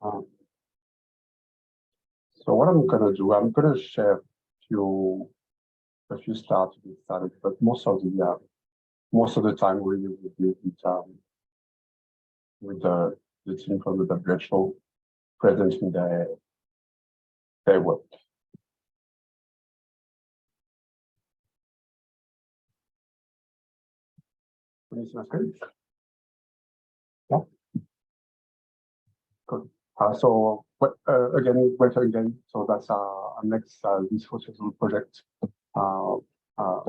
Um, so what I'm gonna do, I'm gonna share a few slides to get started, but most of the time really will be with the team from the WHO presenting their work. Can you see my screen? Yeah. Good. So again, welcome again. So that's our next discussion project. I've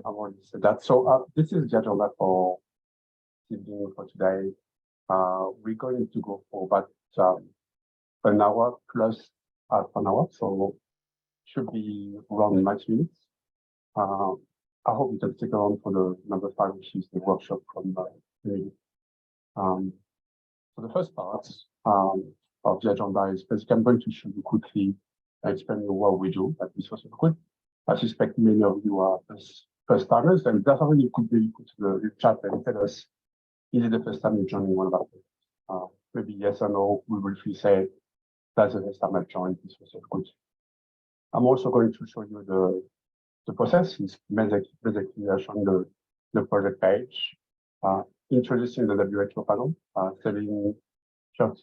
already said that. So this is the agenda for evening for today. We're going to go for about an hour plus half an hour, so should be around 90 minutes. I hope you can stick around for the number 5, which is the workshop from Emily. So the first part of the agenda is basically I'm going to show you quickly explain you what we do at this first quick. I suspect many of you are first timers, and definitely you could really put the chat and tell us, is it the first time you're joining one of our maybe yes or no, we will say that's the first time I've joined this first good. I'm also going to show you the process. Is basically showing the project page, introducing the WHO panel, telling Chuck,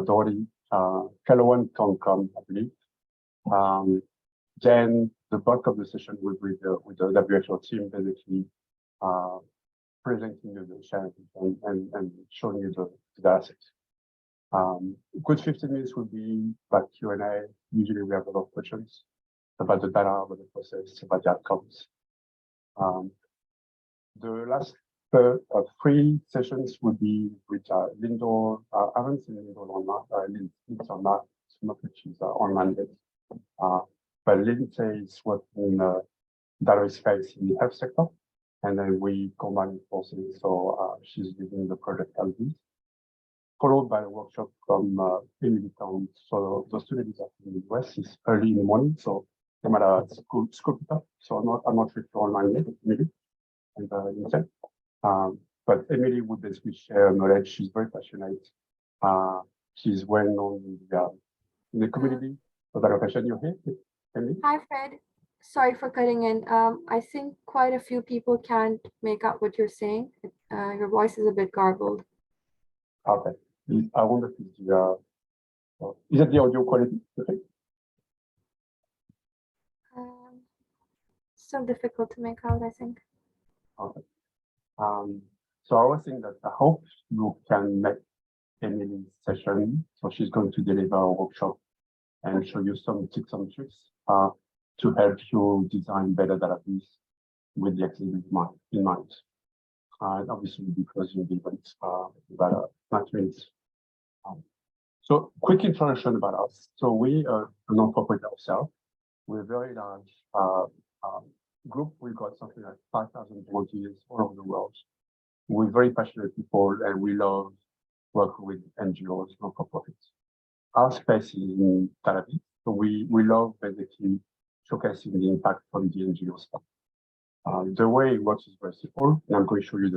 Dory, Calloway can come, I believe. Then the bulk of the session will be with the WHO team, basically presenting you the challenge and showing you the data set. Good 15 minutes will be about Q&A. Usually we have a lot of questions about the data, about the process, about the outcomes. The last 3 sessions will be with Lindor. I haven't seen Lindor online. It's online, which is online based. But Lindsay is working in the data space in the health sector, and then we combine forces. So she's leading the project LD, followed by a workshop from Emily Town. So the students are in the US. It's early in the morning, so they might have school it up. So I'm not sure if you're online yet, Emily and Lindsay. But Emily would basically share knowledge. She's very passionate. She's well known in the community. So that question you're here, Emily? Hi, Fred. Sorry for cutting in. I think quite a few people can't make out what you're saying. Your voice is a bit garbled. Okay. I wonder if it's is it the audio quality? Okay. So difficult to make out, I think. Okay. So I was saying that I hope you can make Emily's session. So she's going to deliver a workshop and show you some tips and tricks to help you design better database with the accessibility in mind. Obviously, because you event about 90 minutes. So quick introduction about us. So we are a non-profit ourselves. We're a very large group. We've got something like 5,000 volunteers all over the world. We're very passionate people, and we love working with NGOs, non-profits. Our space is in database, so we love basically showcasing the impact from the NGO stuff. The way it works is very simple, and I'm going to show you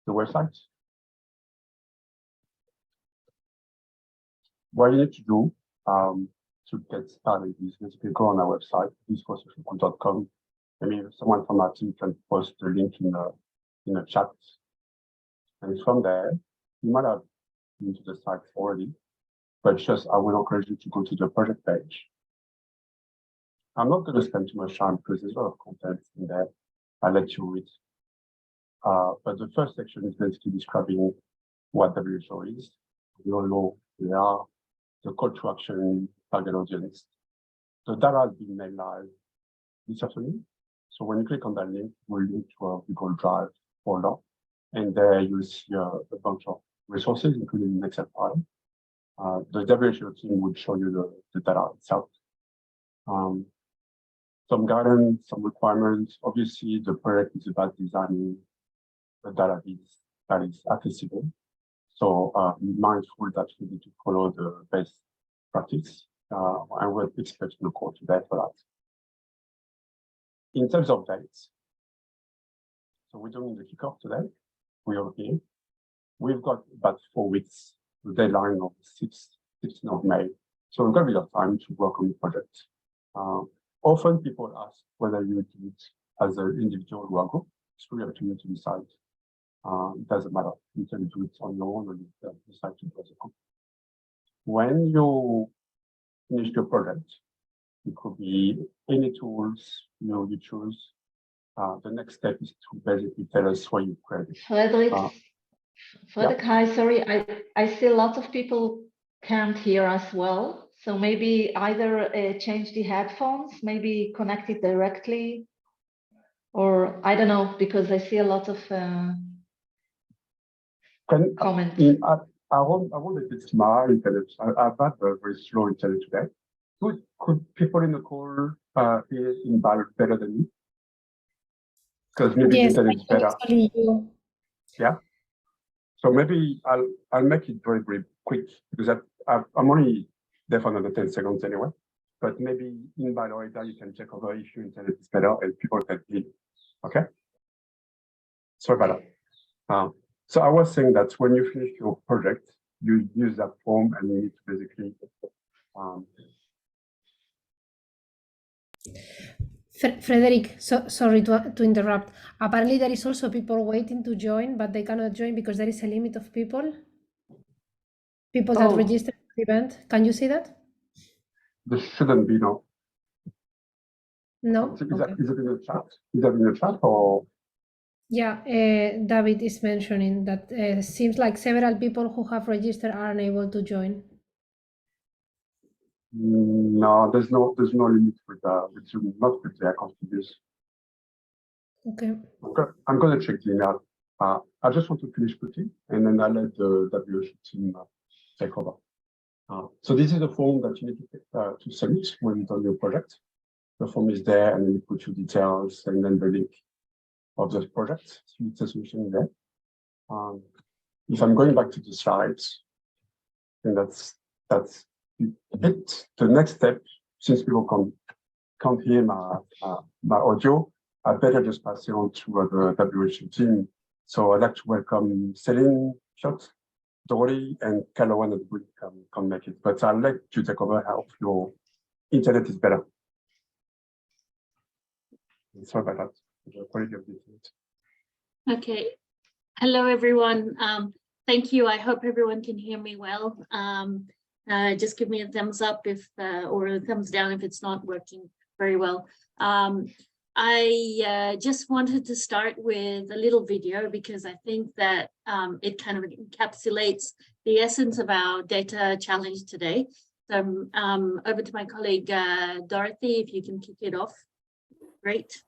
the website. What you need to do to get started is basically go on our website, thisforsocialgood.com. I mean, someone from our team can post the link in the chat. And from there, you might have been to the site already, but just I will encourage you to go to the project page. I'm not going to spend too much time because there's a lot of content in there. I'll let you read. But the first section is basically describing what WHO is. We all know they are, the call to action, target audience. The data has been made live this afternoon. So when you click on that link, we'll link to a Google Drive folder. And there you'll see a bunch of resources, including an Excel file. The WHO team will show you the data itself. Some guidance, some requirements. Obviously, the project is about designing a database that is accessible. So be mindful that you need to follow the best practice. And we're expecting the call today for that. In terms of dates, so we're doing the kickoff today. We are here. We've got about 4 weeks, the deadline of the 6th 16th of May. So we've got a bit of time to work on the project. Often people ask whether you do it as an individual or a group. It's really up to you to decide. It doesn't matter. You can do it on your own or you can decide to do it as a group. When you finish your project, it could be any tools you choose. The next step is to basically tell us what you created. Frederick, hi, sorry, I see lots of people can't hear us well. So maybe either change the headphones, maybe connect it directly, or I don't know, because I see a lot of comments. I wonder if it's my internet. I've had a very slow internet today. Could people in the call hear in better than me? Because maybe the internet is better. You. Yeah. So maybe I'll make it very, very quick because I'm only there for another 10 seconds anyway. But maybe in Valorita you can check over if your internet is better and people can hear. Okay. Sorry about that. So I was saying that when you finish your project, you use that form and you need to basically Frederick, sorry to interrupt. Apparently there is also people waiting to join, but they cannot join because there is a limit of people that registered for the event. Can you see that? There shouldn't be no. No. Is it in the chat? Is that in the chat or? Yeah, David is mentioning that seems like several people who have registered are unable to join. No, there's no limit with Zoom, not with the account use. Okay. I'm going to check the email. I just want to finish putting, and then I'll let the WHO team take over. So this is the form that you need to submit when you've done your project. The form is there, and then you put your details, and then the link of the project. So it's a solution there. If I'm going back to the slides, and that's it. The next step, since people can't hear my audio, I better just pass it on to the WHO team. So I'd like to welcome Céline, Piotr, Dory, and Calowan that we can make it. But I'll let you take over. I hope your internet is better. Sorry about that. The quality of the internet. Okay. Hello, everyone. Thank you. I hope everyone can hear me well. Just give me a thumbs up if, or a thumbs down if it's not working very well. I just wanted to start with a little video because I think that it kind of encapsulates the essence of our data challenge today. So over to my colleague, Dorothy, if you can kick it off. Great.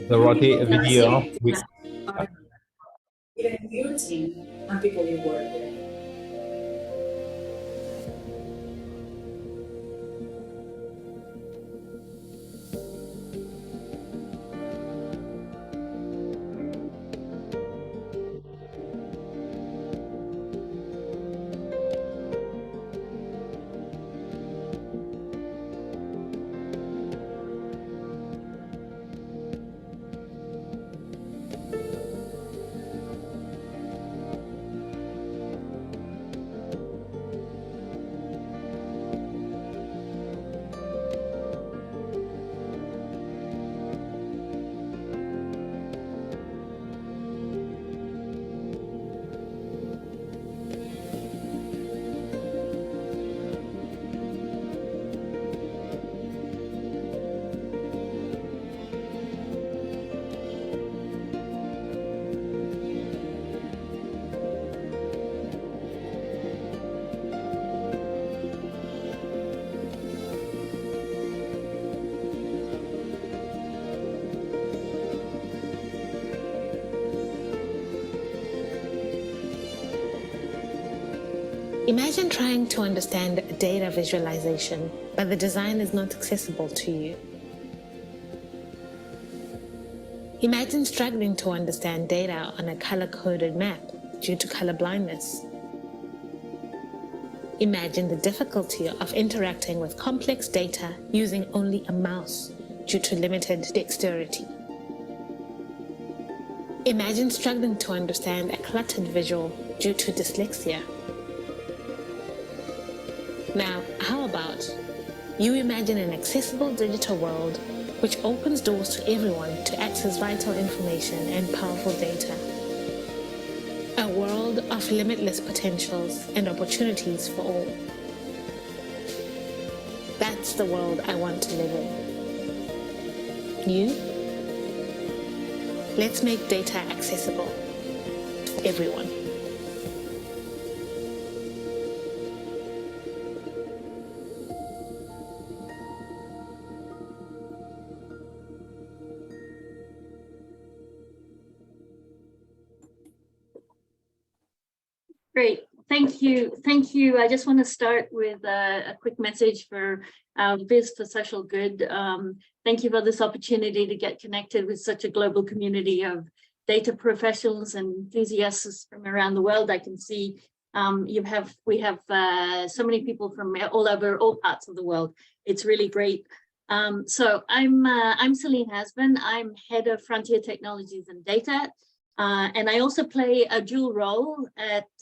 Dorothy, video. Even your team and people you work with. Imagine trying to understand data visualization, but the design is not accessible to you. Imagine struggling to understand data on a color-coded map due to color blindness. Imagine the difficulty of interacting with complex data using only a mouse due to limited dexterity. Imagine struggling to understand a cluttered visual due to dyslexia. Now, how about you imagine an accessible digital world which opens doors to everyone to access vital information and powerful data. A world of limitless potentials and opportunities for all. That's the world I want to live in. You? Let's make data accessible to everyone. Great, thank you. Thank you. I just want to start with a quick message for Viz for Social Good. Thank you for this opportunity to get connected with such a global community of data professionals and enthusiasts from around the world. I can see we have so many people from all over all parts of the world. It's really great. So I'm Celine Hasman. I'm head of Frontier Technologies and Data. And I also play a dual role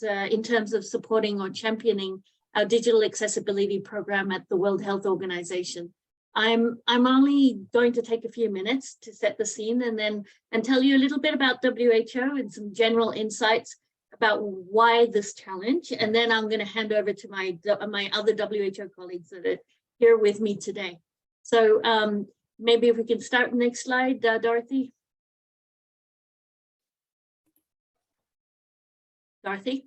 in terms of supporting or championing our digital accessibility program at the World Health Organization. I'm only going to take a few minutes to set the scene and tell you a little bit about WHO and some general insights about why this challenge. And then I'm going to hand over to my other WHO colleagues that are here with me today. So maybe if we can start next slide, Dorothy. Dorothy?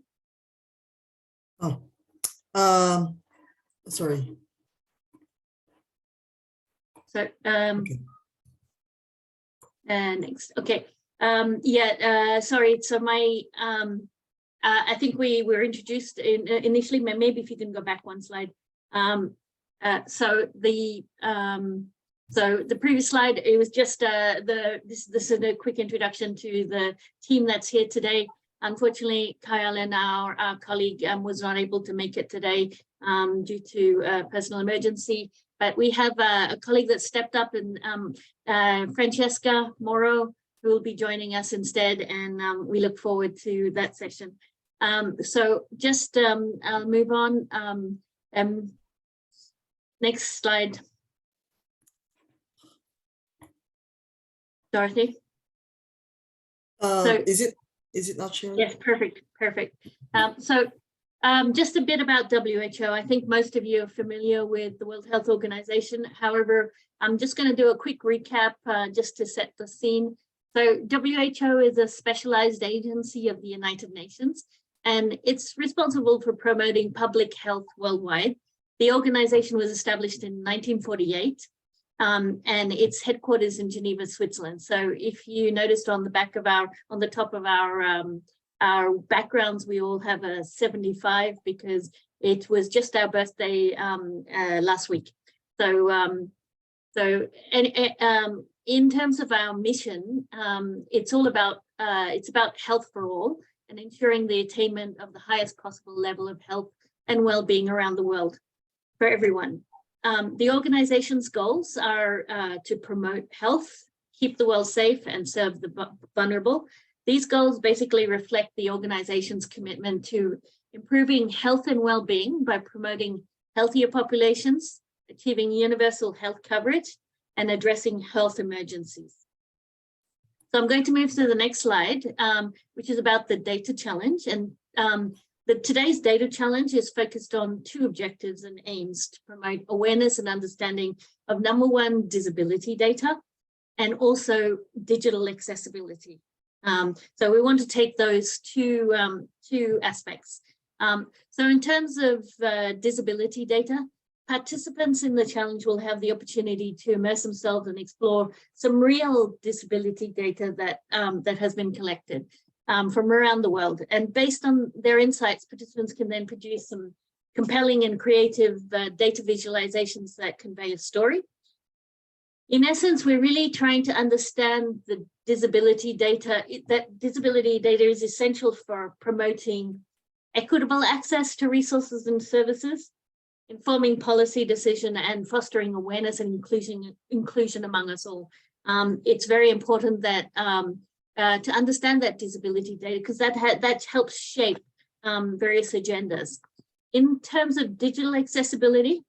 Oh, sorry. So, Okay. next, okay. Sorry, so my, I think we were introduced initially, maybe if you can go back one slide. So the previous slide, it was just this is a quick introduction to the team that's here today. Unfortunately, Kyle, our colleague, was not able to make it today due to a personal emergency. But we have a colleague that stepped up, and Francesca Moro, who will be joining us instead, and we look forward to that session. So just I'll move on. Next slide. Dorothy. Is it not showing? Yes, perfect. Just a bit about WHO. I think most of you are familiar with the World Health Organization. However, I'm just going to do a quick recap just to set the scene. So WHO is a specialized agency of the United Nations, and it's responsible for promoting public health worldwide. The organization was established in 1948. And its headquarters in Geneva, Switzerland. So if you noticed on the back of on the top of our backgrounds, we all have a 75 because it was just our birthday last week. So, in terms of our mission, it's about health for all and ensuring the attainment of the highest possible level of health and well-being around the world for everyone. The organization's goals are to promote health, keep the world safe, and serve the vulnerable. These goals basically reflect the organization's commitment to improving health and well-being by promoting healthier populations, achieving universal health coverage, and addressing health emergencies. So I'm going to move to the next slide, which is about the data challenge. And today's data challenge is focused on two objectives and aims to promote awareness and understanding of number one, disability data, and also digital accessibility. So we want to take those two aspects. So in terms of disability data, participants in the challenge will have the opportunity to immerse themselves and explore some real disability data that has been collected from around the world. And based on their insights, participants can then produce some compelling and creative data visualizations that convey a story. In essence, we're really trying to understand the disability data, that disability data is essential for promoting equitable access to resources and services, informing policy decision, and fostering awareness and inclusion among us all. It's very important that to understand that disability data, because that helps shape various agendas. In terms of digital accessibility,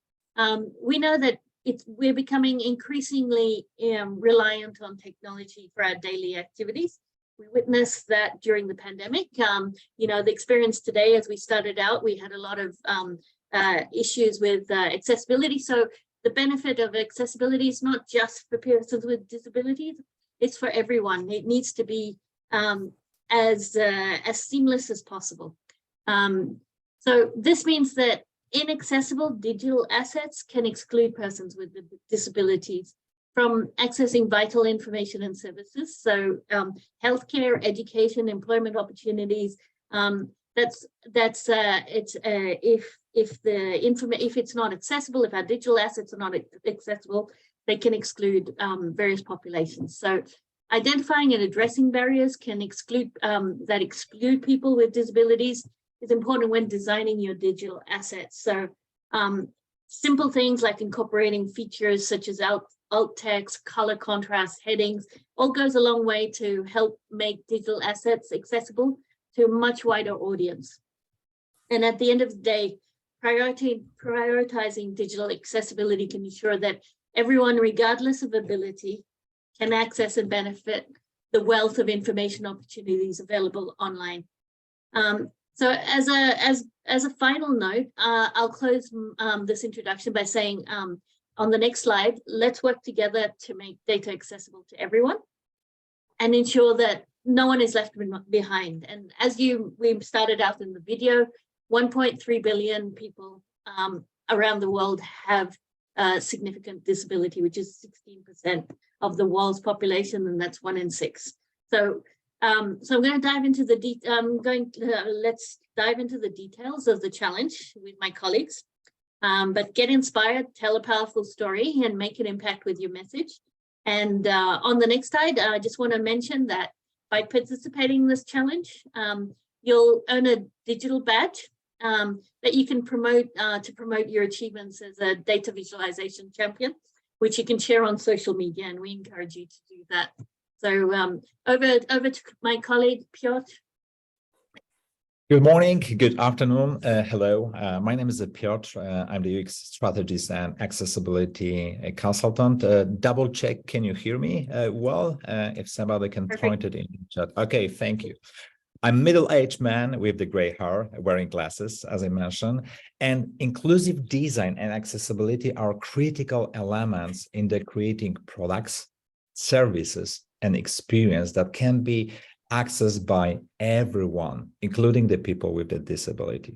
we know that we're becoming increasingly reliant on technology for our daily activities. We witnessed that during the pandemic. The experience today, as we started out, we had a lot of issues with accessibility. So the benefit of accessibility is not just for persons with disabilities, it's for everyone. It needs to be as seamless as possible. So this means that inaccessible digital assets can exclude persons with disabilities from accessing vital information and services. So healthcare, education, employment opportunities. If it's not accessible, if our digital assets are not accessible, they can exclude various populations. So identifying and addressing barriers can exclude people with disabilities is important when designing your digital assets. So simple things like incorporating features such as alt text, color contrast, headings, all goes a long way to help make digital assets accessible to a much wider audience. And at the end of the day, prioritizing digital accessibility can ensure that everyone, regardless of ability, can access and benefit the wealth of information opportunities available online. So as a final note, I'll close this introduction by saying on the next slide, let's work together to make data accessible to everyone and ensure that no one is left behind. And as we started out in the video, 1.3 billion people around the world have significant disability, which is 16% of the world's population, and that's 1 in 6. So I'm going to dive into let's dive into the details of the challenge with my colleagues. But get inspired, tell a powerful story, and make an impact with your message. And on the next slide, I just want to mention that by participating in this challenge, you'll earn a digital badge that you can promote to promote your achievements as a data visualization champion, which you can share on social media, and we encourage you to do that. So over to my colleague, Piotr. Good morning, good afternoon, hello. My name is Piotr. I'm the UX strategist and accessibility consultant. Double check, can you hear me well? If somebody can point it in the chat. Okay, thank you. I'm a middle-aged man with the gray hair, wearing glasses, as I mentioned, and inclusive design and accessibility are critical elements in the creating products, services, and experience that can be accessed by everyone, including the people with a disability.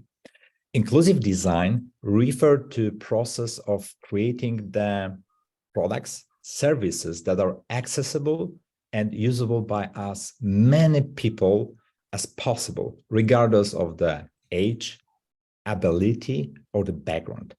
Inclusive design refers to the process of creating the products, services that are accessible and usable by as many people as possible, regardless of the age, ability, or the background.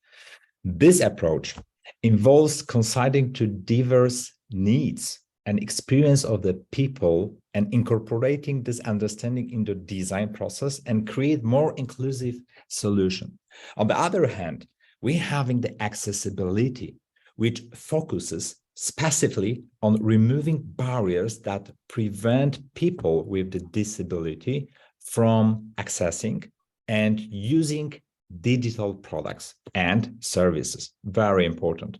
This approach involves considering to diverse needs and experience of the people and incorporating this understanding in the design process and create more inclusive solution. On the other hand, we're having the accessibility, which focuses specifically on removing barriers that prevent people with the disability from accessing and using digital products and services. Very important.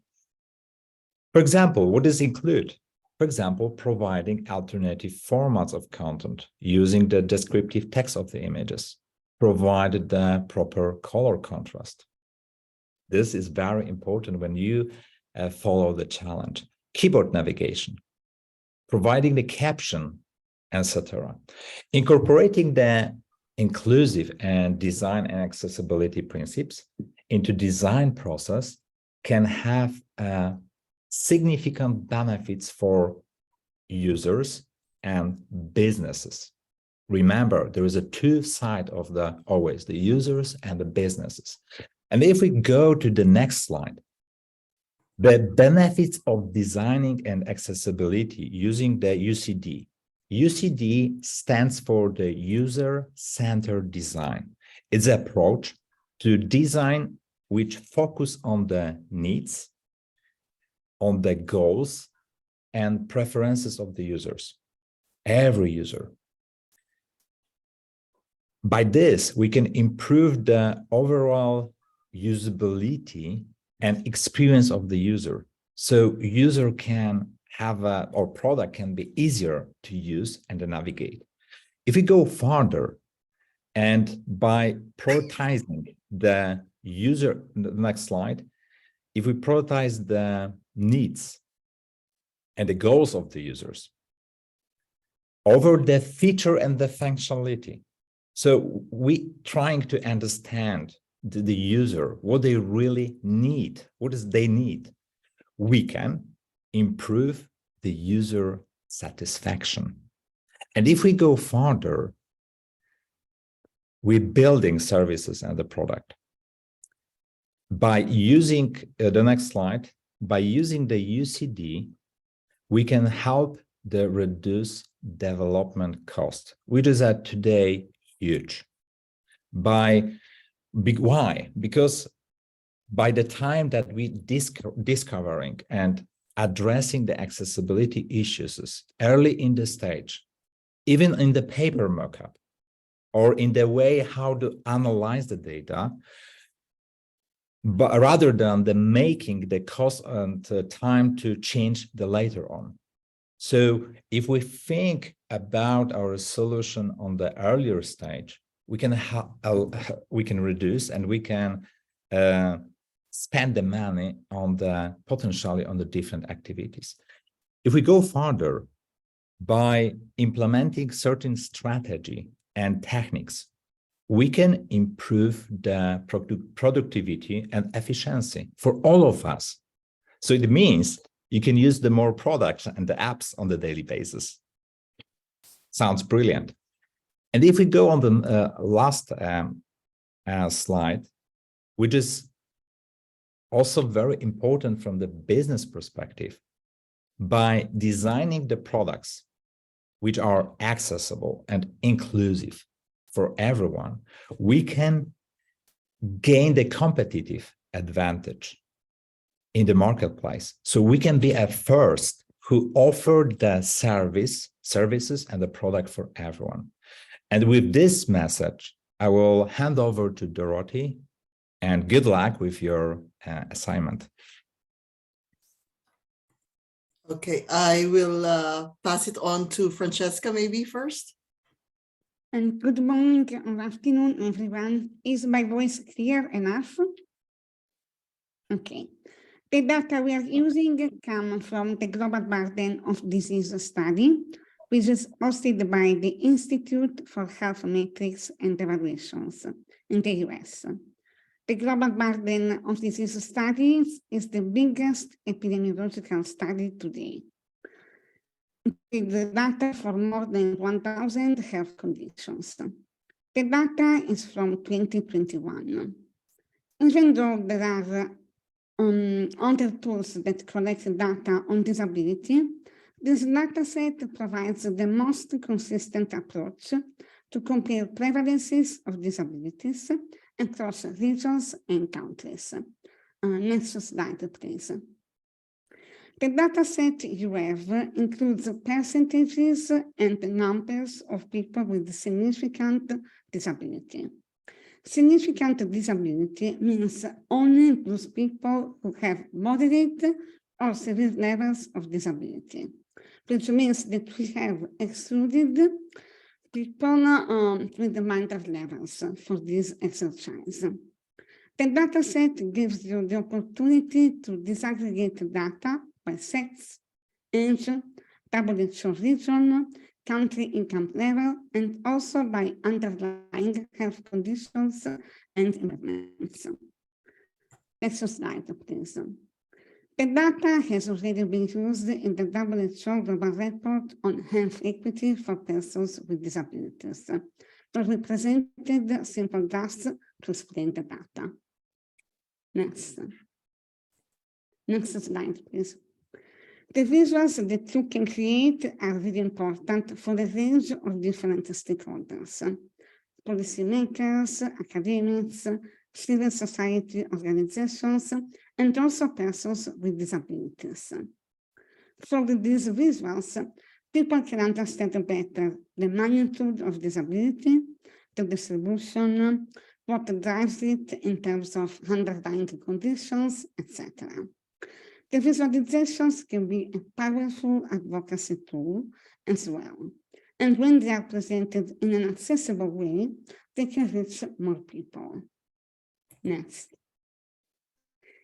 For example, what does it include? For example, providing alternative formats of content using the descriptive text of the images, provided the proper color contrast. This is very important when you follow the challenge. Keyboard navigation, providing the caption, etc. Incorporating the inclusive and design and accessibility principles into design process can have significant benefits for users and businesses. Remember, there is a two side of always the users and the businesses. And if we go to the next slide, the benefits of designing and accessibility using the UCD. UCD stands for the user-centered design. It's an approach to design which focus on the needs, on the goals and preferences of the users, every user. By this, we can improve the overall usability and experience of the user. So user can have or product can be easier to use and to navigate. If we go further and by prioritizing the user, the next slide, if we prioritize the needs and the goals of the users over the feature and the functionality. So we trying to understand the user, what they really need, what does they need. We can improve the user satisfaction. And if we go further, we're building services and the product. By using the next slide, by using the UCD, we can help the reduce development cost, which is today huge. Why? Because by the time that we discovering and addressing the accessibility issues early in the stage, even in the paper mockup, or in the way how to analyze the data, but rather than the making the cost and time to change the later on. So if we think about our solution on the earlier stage, we can reduce and we can spend the money on the potentially on the different activities. If we go further, by implementing certain strategy and techniques, we can improve the productivity and efficiency for all of us. So it means you can use the more products and the apps on the daily basis. Sounds brilliant. And if we go on the last slide, which is also very important from the business perspective, by designing the products which are accessible and inclusive for everyone, we can gain the competitive advantage in the marketplace. So we can be at first who offer the services and the product for everyone. And with this message, I will hand over to Dorothy, and good luck with your assignment. Okay, I will pass it on to Francesca maybe first. And good morning or afternoon, everyone. Is my voice clear enough? Okay. The data we are using come from the Global Burden of Disease study, which is hosted by the Institute for Health Metrics and Evaluations in the US. The Global Burden of Disease studies is the biggest epidemiological study today, with the data for more than 1,000 health conditions. The data is from 2021. Even though there are other tools that collect data on disability, this dataset provides the most consistent approach to compare prevalences of disabilities across regions and countries. Next slide, please. The dataset you have includes percentages and numbers of people with significant disability. Significant disability means only those people who have moderate or severe levels of disability, which means that we have excluded people with minor levels for this exercise. The dataset gives you the opportunity to disaggregate data by sex, age, WHO region, country income level, and also by underlying health conditions and impairments. Next slide, please. The data has already been used in the WHO Global Report on Health Equity for Persons with Disabilities, where we presented simple graphs to explain the data. Next slide, please. The visuals that you can create are really important for a range of different stakeholders. policymakers, academics, civil society organizations, and also persons with disabilities. Through these visuals, people can understand better the magnitude of disability, the distribution, what drives it in terms of underlying conditions, etc. The visualizations can be a powerful advocacy tool as well. And when they are presented in an accessible way, they can reach more people. Next.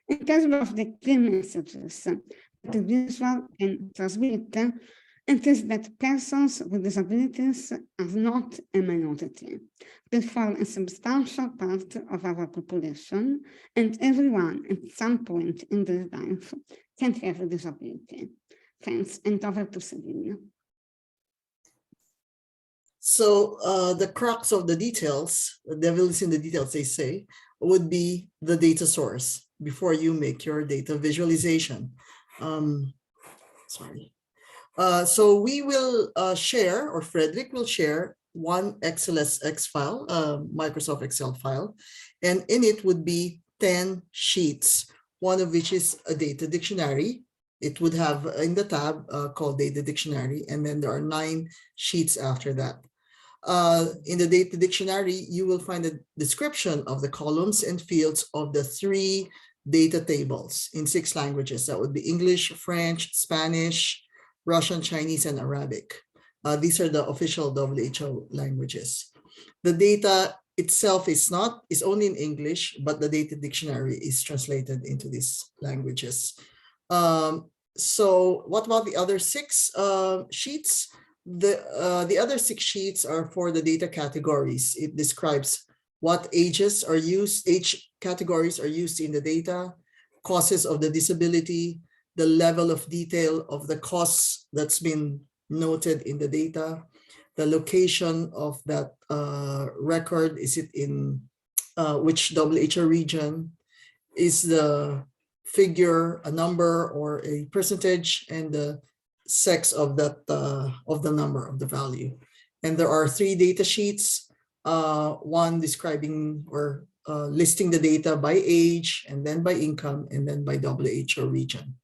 In terms of the key messages the visual can transmit, it is that persons with disabilities are not a minority. They form a substantial part of our population, and everyone at some point in their life can have a disability. Thanks, and over to Celine. So the crux of the details, the devil is in the details, they say, would be the data source before you make your data visualization. So we will share, or Frederick will share, one XLSX file, Microsoft Excel file, and in it would be 10 sheets, one of which is a data dictionary. It would have in the tab called data dictionary, and then there are 9 sheets after that. In the data dictionary, you will find a description of the columns and fields of the 3 data tables in 6 languages. That would be English, French, Spanish, Russian, Chinese, and Arabic. These are the official WHO languages. The data itself is only in English, but the data dictionary is translated into these languages. So what about the other 6 sheets? The other 6 sheets are for the data categories. It describes what age categories are used in the data, causes of the disability, the level of detail of the costs that's been noted in the data, the location of that record, is it in which WHO region, is the figure a number or a percentage, and the sex of that of the number of the value. And there are 3 data sheets, one describing or listing the data by age, and then by income, and then by WHO region.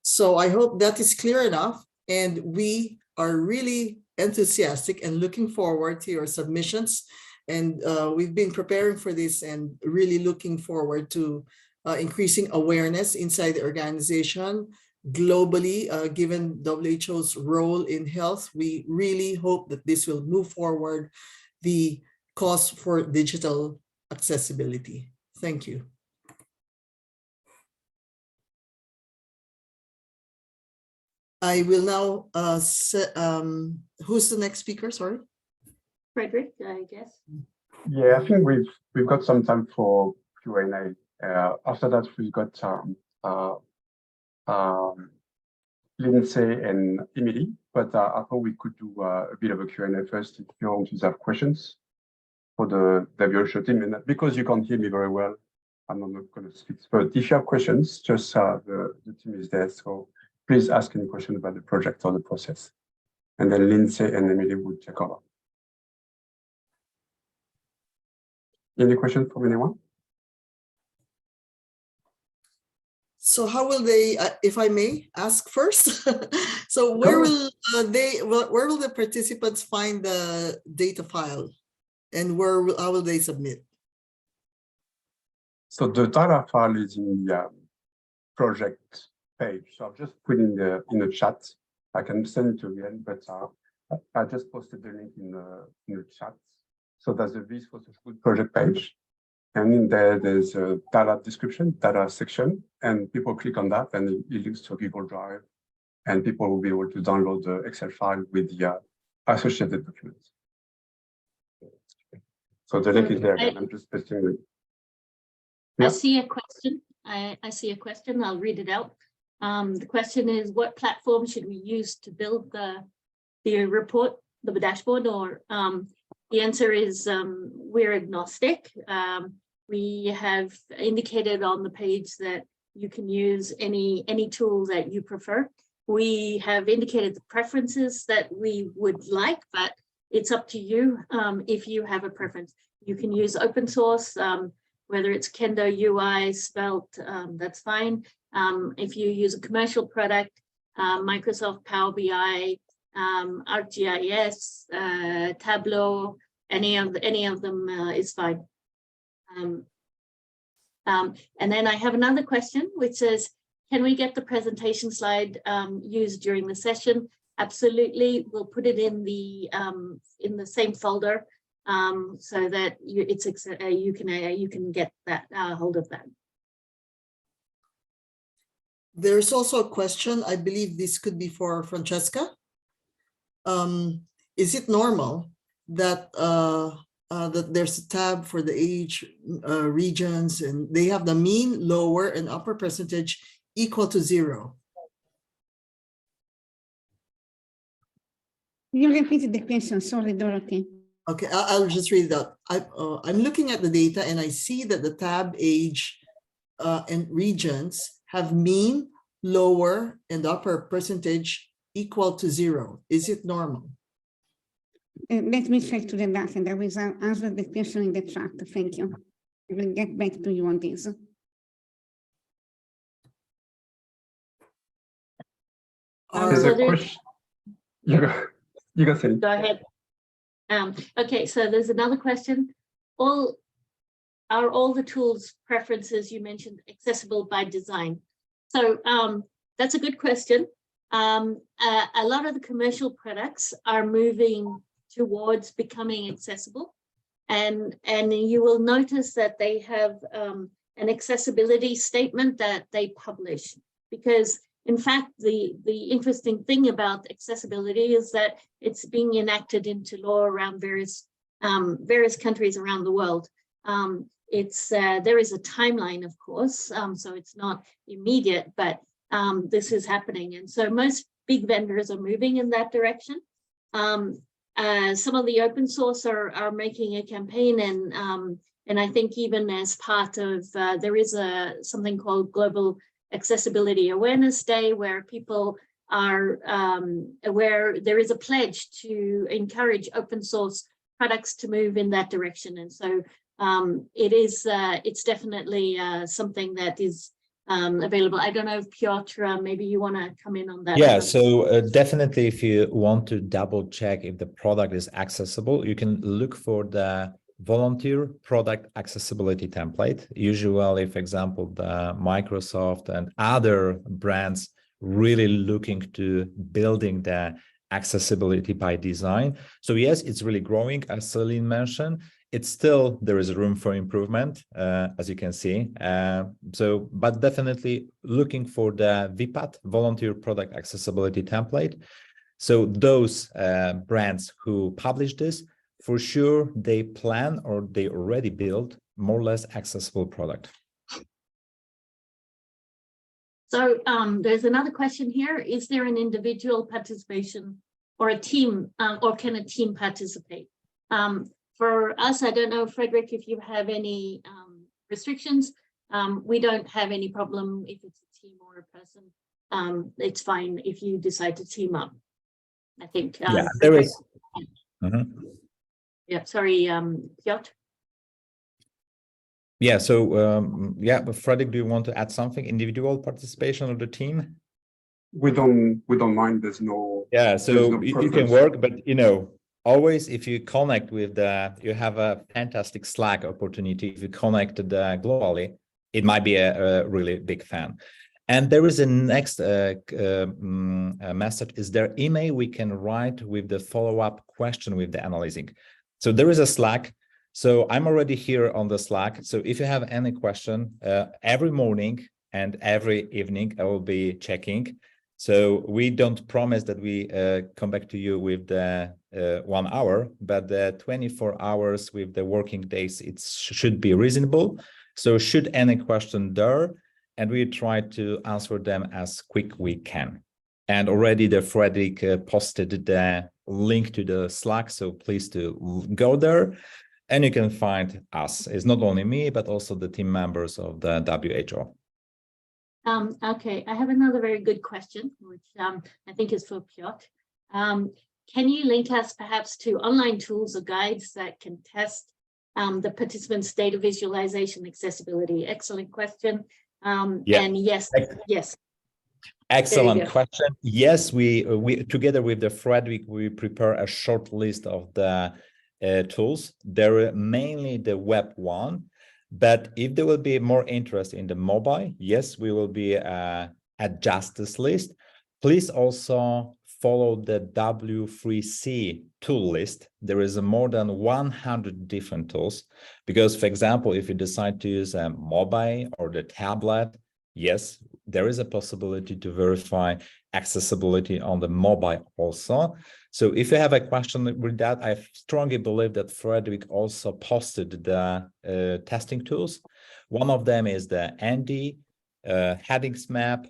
So I hope that is clear enough, and we are really enthusiastic and looking forward to your submissions. And we've been preparing for this and really looking forward to increasing awareness inside the organization globally, given WHO's role in health. We really hope that this will move forward the cause for digital accessibility. Thank you. I will now, who's the next speaker, sorry? Frederick, I guess. Yeah, I think we've got some time for Q&A. After that, we've got Lindsay and Emily, but I thought we could do a bit of a Q&A first if you want to have questions for the WHO team. And because you can't hear me very well, I'm not going to speak. But if you have questions, just the team is there. So please ask any question about the project or the process. And then Lindsay and Emily would take over. Any question from anyone? So how will they, if I may ask first, so where will where will the participants find the data file, and how will they submit? So the data file is in the project page. So I've just put in the chat. I can send it to you again, but I just posted the link in the chat. So there's a Vis for Social Good project page. And in there, there's a data description, data section, and people click on that, and it links to a Google Drive, and people will be able to download the Excel file with the associated documents. So the link is there again. I'm just pasting it. I see a question. I see a question. I'll read it out. The question is, what platform should we use to build the report, the dashboard? Or the answer is we're agnostic. We have indicated on the page that you can use any tool that you prefer. We have indicated the preferences that we would like, but it's up to you if you have a preference. You can use open source, whether it's Kendo UI, Svelte, that's fine. If you use a commercial product, Microsoft Power BI, ArcGIS, Tableau, any of them is fine. And then I have another question, which says, can we get the presentation slide used during the session? Absolutely, we'll put it in the same folder so that you can get that hold of that. There's also a question, I believe this could be for Francesca. Is it normal that that there's a tab for the age regions and they have the mean, lower, and upper percentage equal to 0? You repeated the question, sorry, Dorothy. Okay, I'll just read that. I'm looking at the data and I see that the tab age and regions have mean, lower, and upper percentage equal to 0. Is it normal? Let me check to the data. There is an answer the question in the chat. Thank you. I will get back to you on this. There's a question. You can say. Go ahead. Okay, so there's another question. Are all the tools preferences you mentioned accessible by design? So that's a good question. A lot of the commercial products are moving towards becoming accessible, and you will notice that they have an accessibility statement that they publish, because in fact the interesting thing about accessibility is that it's being enacted into law around various countries around the world. There is a timeline, of course, so it's not immediate, but this is happening, and so most big vendors are moving in that direction. Some of the open source are making a campaign, and I think even as part of there is something called Global Accessibility Awareness Day, where people are where there is a pledge to encourage open source products to move in that direction, and so it's definitely something that is available. I don't know if Piotr, maybe you want to come in on that. Yeah, so definitely if you want to double check if the product is accessible, you can look for the volunteer product accessibility template. Usually, for example, the Microsoft and other brands really looking to building the accessibility by design. So yes, it's really growing, as Celine mentioned. It's still, there is room for improvement, as you can see. But definitely looking for the VPAT, Volunteer Product Accessibility Template. So those brands who publish this, for sure, they plan or they already build more or less accessible product. So there's another question here. Is there an individual participation or a team, or can a team participate? For us, I don't know, Frederick, if you have any restrictions. We don't have any problem if it's a team or a person. It's fine if you decide to team up. I think. Yeah, there is. Yeah, sorry, Piotr. Yeah, so yeah, but Frederick, do you want to add something? Individual participation of the team? We don't mind. There's no. Yeah, so you can work, but always if you connect with you have a fantastic Slack opportunity. If you connect globally, it might be a really big fan. And there is a next message. Is there email we can write with the follow-up question with the analyzing? So there is a Slack. So I'm already here on the Slack. So if you have any question, every morning and every evening, I will be checking. So we don't promise that we come back to you with the 1 hour, but the 24 hours with the working days, it should be reasonable. So should any question there, and we try to answer them as quick we can. And already the Frederick posted the link to the Slack, so please to go there. And you can find us. It's not only me, but also the team members of the WHO. Okay, I have another very good question, which I think is for Piotr. can you link us perhaps to online tools or guides that can test the participants' data visualization accessibility? Excellent question. Yeah. And yes, yes. Excellent go. question. Yes, we together with the Frederick, we prepare a short list of the tools. They're mainly the web one, but if there will be more interest in the mobile, yes, we will be adjust this list. Please also follow the W3C tool list. There is more than 100 different tools, because, for example, if you decide to use a mobile or the tablet, yes, there is a possibility to verify accessibility on the mobile also. So if you have a question with that, I strongly believe that Frederick also posted the testing tools. One of them is the Andy headings map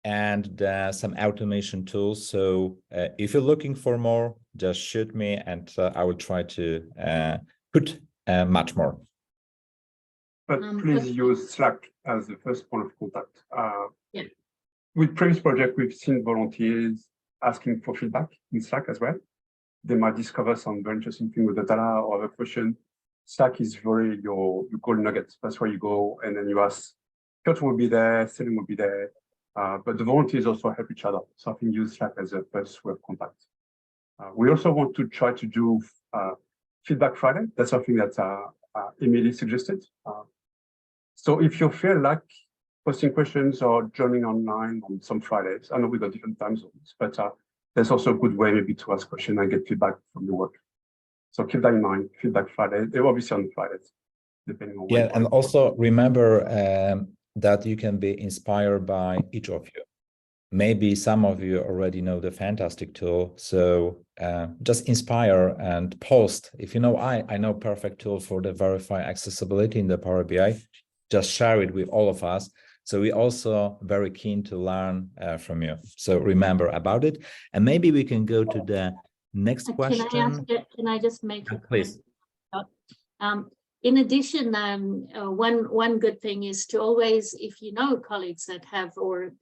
and some automation tools. So if you're looking for more, just shoot me and I will try to put much more. But please use Slack as the first point of contact. Yeah. With previous project, we've seen volunteers asking for feedback in Slack as well. They might discover some very interesting thing with the data or have a question. Slack is very your gold nuggets. That's where you go and then you ask. Piotr will be there, Selim will be there, but the volunteers also help each other. So I think use Slack as a first way of contact. We also want to try to do Feedback Friday. That's something that Emily suggested. So if you feel like posting questions or joining online on some Fridays, I know we got different time zones, but there's also a good way maybe to ask questions and get feedback from your work. So keep that in mind, Feedback Friday. They're obviously on Fridays, depending on Yeah, and also remember that you can be inspired by each of you. Maybe some of you already know the fantastic tool, so just inspire and post. If you know, I know perfect tool for the verify accessibility in the Power BI, just share it with all of us. So we're also very keen to learn from you. So remember about it, and maybe we can go to the next question. Can I just make a please? In addition, one good thing is to always, if you know colleagues that have or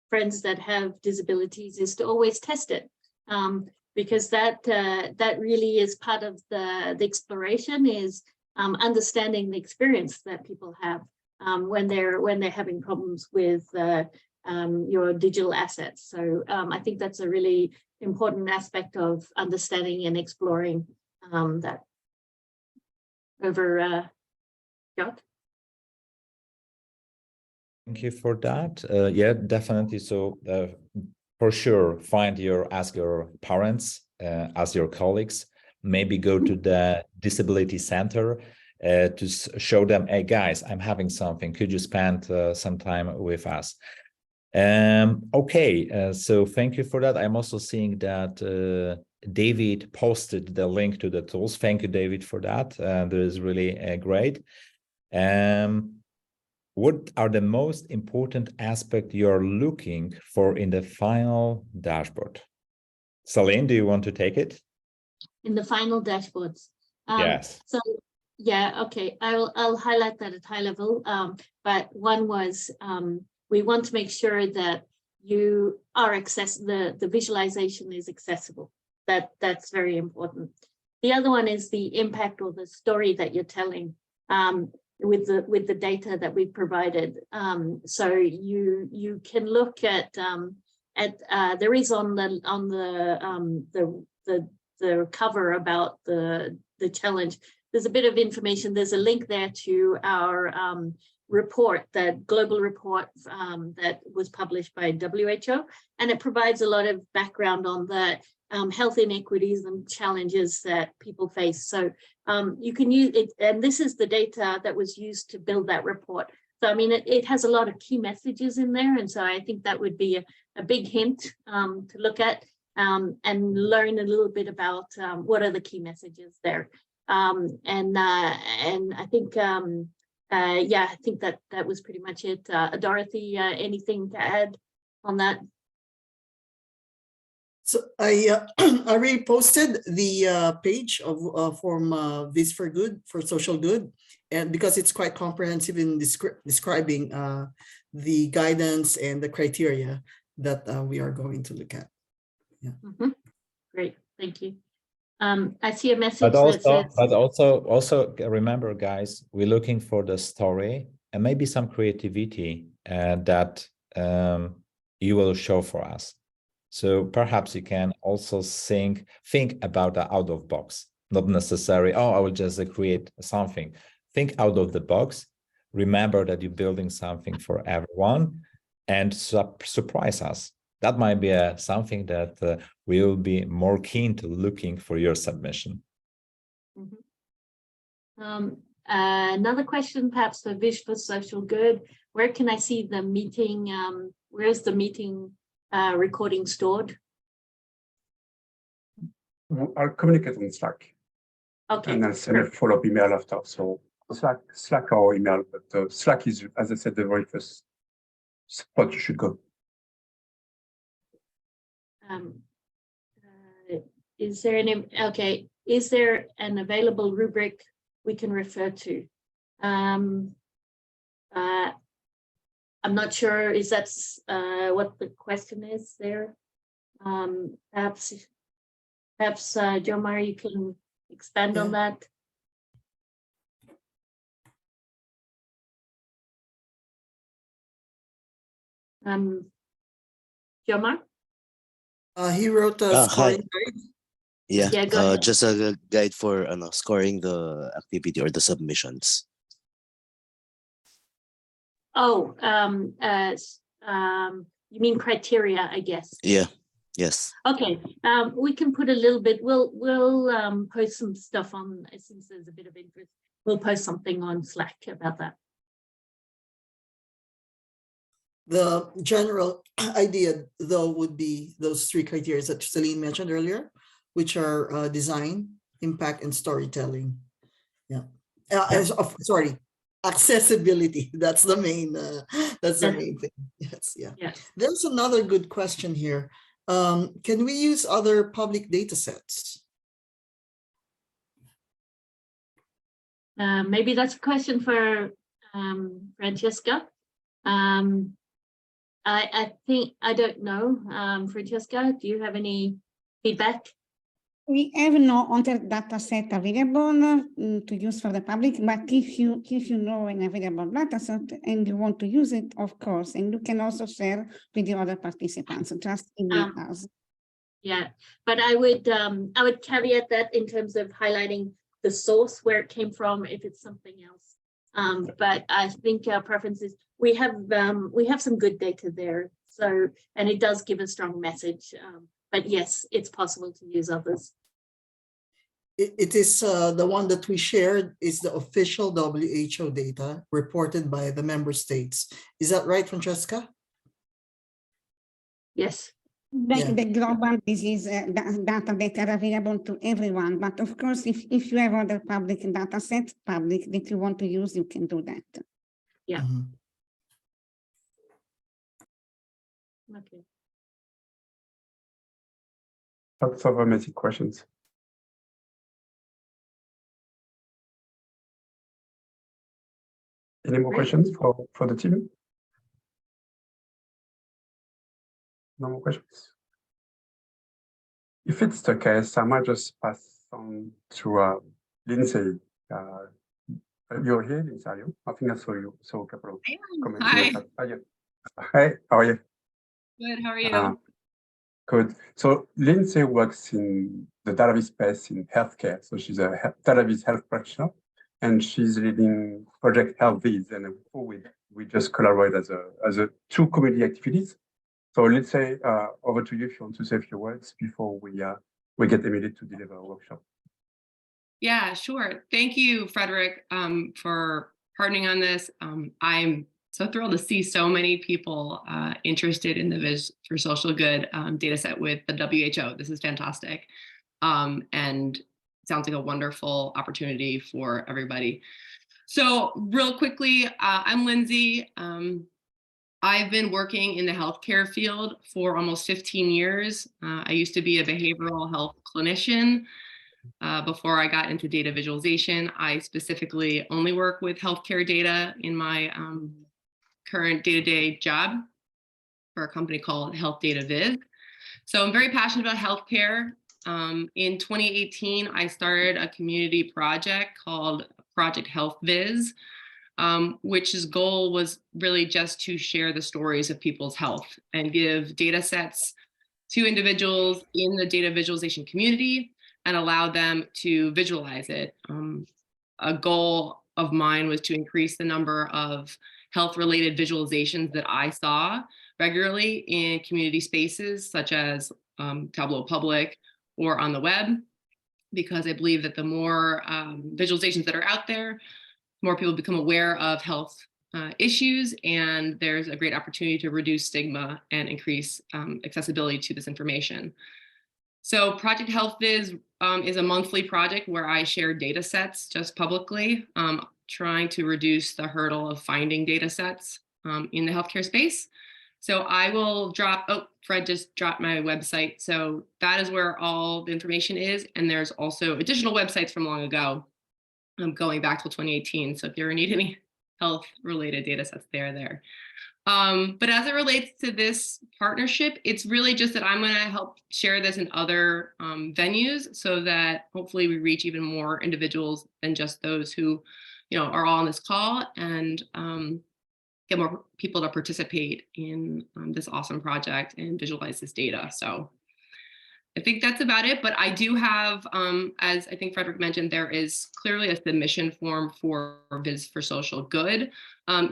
friends that have disabilities, is to always test it, because that really is part of the exploration, is understanding the experience that people have when they're having problems with your digital assets. So I think that's a really important aspect of understanding and exploring that. Over, Piotr. Thank you for that. Yeah, definitely. So for sure, ask your parents, ask your colleagues, maybe go to the disability center to show them, hey guys, I'm having something. Could you spend some time with us? Okay, so thank you for that. I'm also seeing that David posted the link to the tools. Thank you, David, for that. That is really great. What are the most important aspects you're looking for in the final dashboard? Celine, do you want to take it? In the final dashboards. Yes. So yeah, okay. I'll highlight that at high level. But one was we want to make sure that you are the visualization is accessible. That's very important. The other one is the impact or the story that you're telling with the data that we've provided. So you can look at there is on the cover about the challenge. There's a bit of information. There's a link there to our report, that global report that was published by WHO, and it provides a lot of background on the health inequities and challenges that people face. So you can use it, and this is the data that was used to build that report. So I mean, it has a lot of key messages in there, and so I think that would be a big hint to look at and learn a little bit about what are the key messages there. And I think yeah, I think that was pretty much it. Dorothy, anything to add on that? So I reposted the page of from This for Good, for social good, and because it's quite comprehensive in describing the guidance and the criteria that we are going to look at. Yeah. Great. Thank you. I see a message that says, also remember, guys, we're looking for the story and maybe some creativity that you will show for us. So perhaps you can also think about the out of box, not necessarily, oh, I will just create something. Think out of the box. Remember that you're building something for everyone and surprise us. That might be something that we'll be more keen to looking for your submission. Another question, perhaps for Vish for Social Good. Where can I see the meeting? Where's the meeting recording stored? I'll communicate on Slack. Okay. And I'll send a follow-up email after. So Slack or email, but Slack is, as I said, the very first spot you should go. Is there an available rubric we can refer to? I'm not sure, is that what the question is there? Perhaps Jomar, you can expand on that. Jomar? He wrote a scoring guide. Yeah, go ahead. Just a guide for scoring the activity or the submissions. Oh, you mean criteria, I guess. Yeah. Yes. Okay. We can put a little bit. We'll post some stuff on, since there's a bit of interest. We'll post something on Slack about that. The general idea, though, would be those three criteria that Celine mentioned earlier, which are design, impact, and storytelling. Yeah. Sorry, accessibility. That's the main. That's the main thing. Yes. Yeah. There's another good question here. Can we use other public data sets? Maybe that's a question for Francesca. I think, I don't know, Francesca, do you have any feedback? We have no other data set available to use for the public, but if you know an available data set and you want to use it, of course, and you can also share with the other participants, just email us. Yeah, but I would caveat that in terms of highlighting the source where it came from, if it's something else. But I think our preference is we have some good data there. So, and it does give a strong message. But yes, it's possible to use others. It is the one that we shared is the official WHO data reported by the member states. Is that right, Francesca? Yes. The global disease data that are available to everyone. But of course, if you have other public data sets, that you want to use, you can do that. Yeah. Mm-hmm. Okay. Lots of amazing questions. Any more questions for the team? No more questions? If it's the case, I might just pass on to Lindsay. You're here, Lindsay, are you? I think I saw a couple of comments. Hi. Hi, how are you? Good, how are you? Good. So Lindsay works in the database space in healthcare. So she's a database health practitioner, and she's leading Project HealthViz. And we just collaborate as a two community activities. So let's say over to you if you want to say a few words before we get Emily to deliver a workshop. Yeah, sure. Thank you, Frederick, for partnering on this. I'm so thrilled to see so many people interested in the Viz for Social Good data set with the WHO. This is fantastic. And sounds like a wonderful opportunity for everybody. So real quickly, I'm Lindsay. I've been working in the healthcare field for almost 15 years. I used to be a behavioral health clinician before I got into data visualization. I specifically only work with healthcare data in my current day-to-day job for a company called Health Data Viz. So I'm very passionate about healthcare. In 2018, I started a community project called Project Health Viz, which's goal was really just to share the stories of people's health and give data sets to individuals in the data visualization community and allow them to visualize it. A goal of mine was to increase the number of health-related visualizations that I saw regularly in community spaces such as Tableau Public or on the web, because I believe that the more visualizations that are out there, more people become aware of health issues, and there's a great opportunity to reduce stigma and increase accessibility to this information. So Project Health Viz is a monthly project where I share data sets just publicly, trying to reduce the hurdle of finding data sets in the healthcare space. So I will drop, oh, Fred just dropped my website. So that is where all the information is. And there's also additional websites from long ago, going back to 2018. So if you ever need any health related data sets, they're there. But as it relates to this partnership, it's really just that I'm going to help share this in other venues so that hopefully we reach even more individuals than just those who, are all on this call, and get more people to participate in this awesome project and visualize this data. So I think that's about it, but I do have, as I think Frederick mentioned, there is clearly a submission form for Viz for Social Good.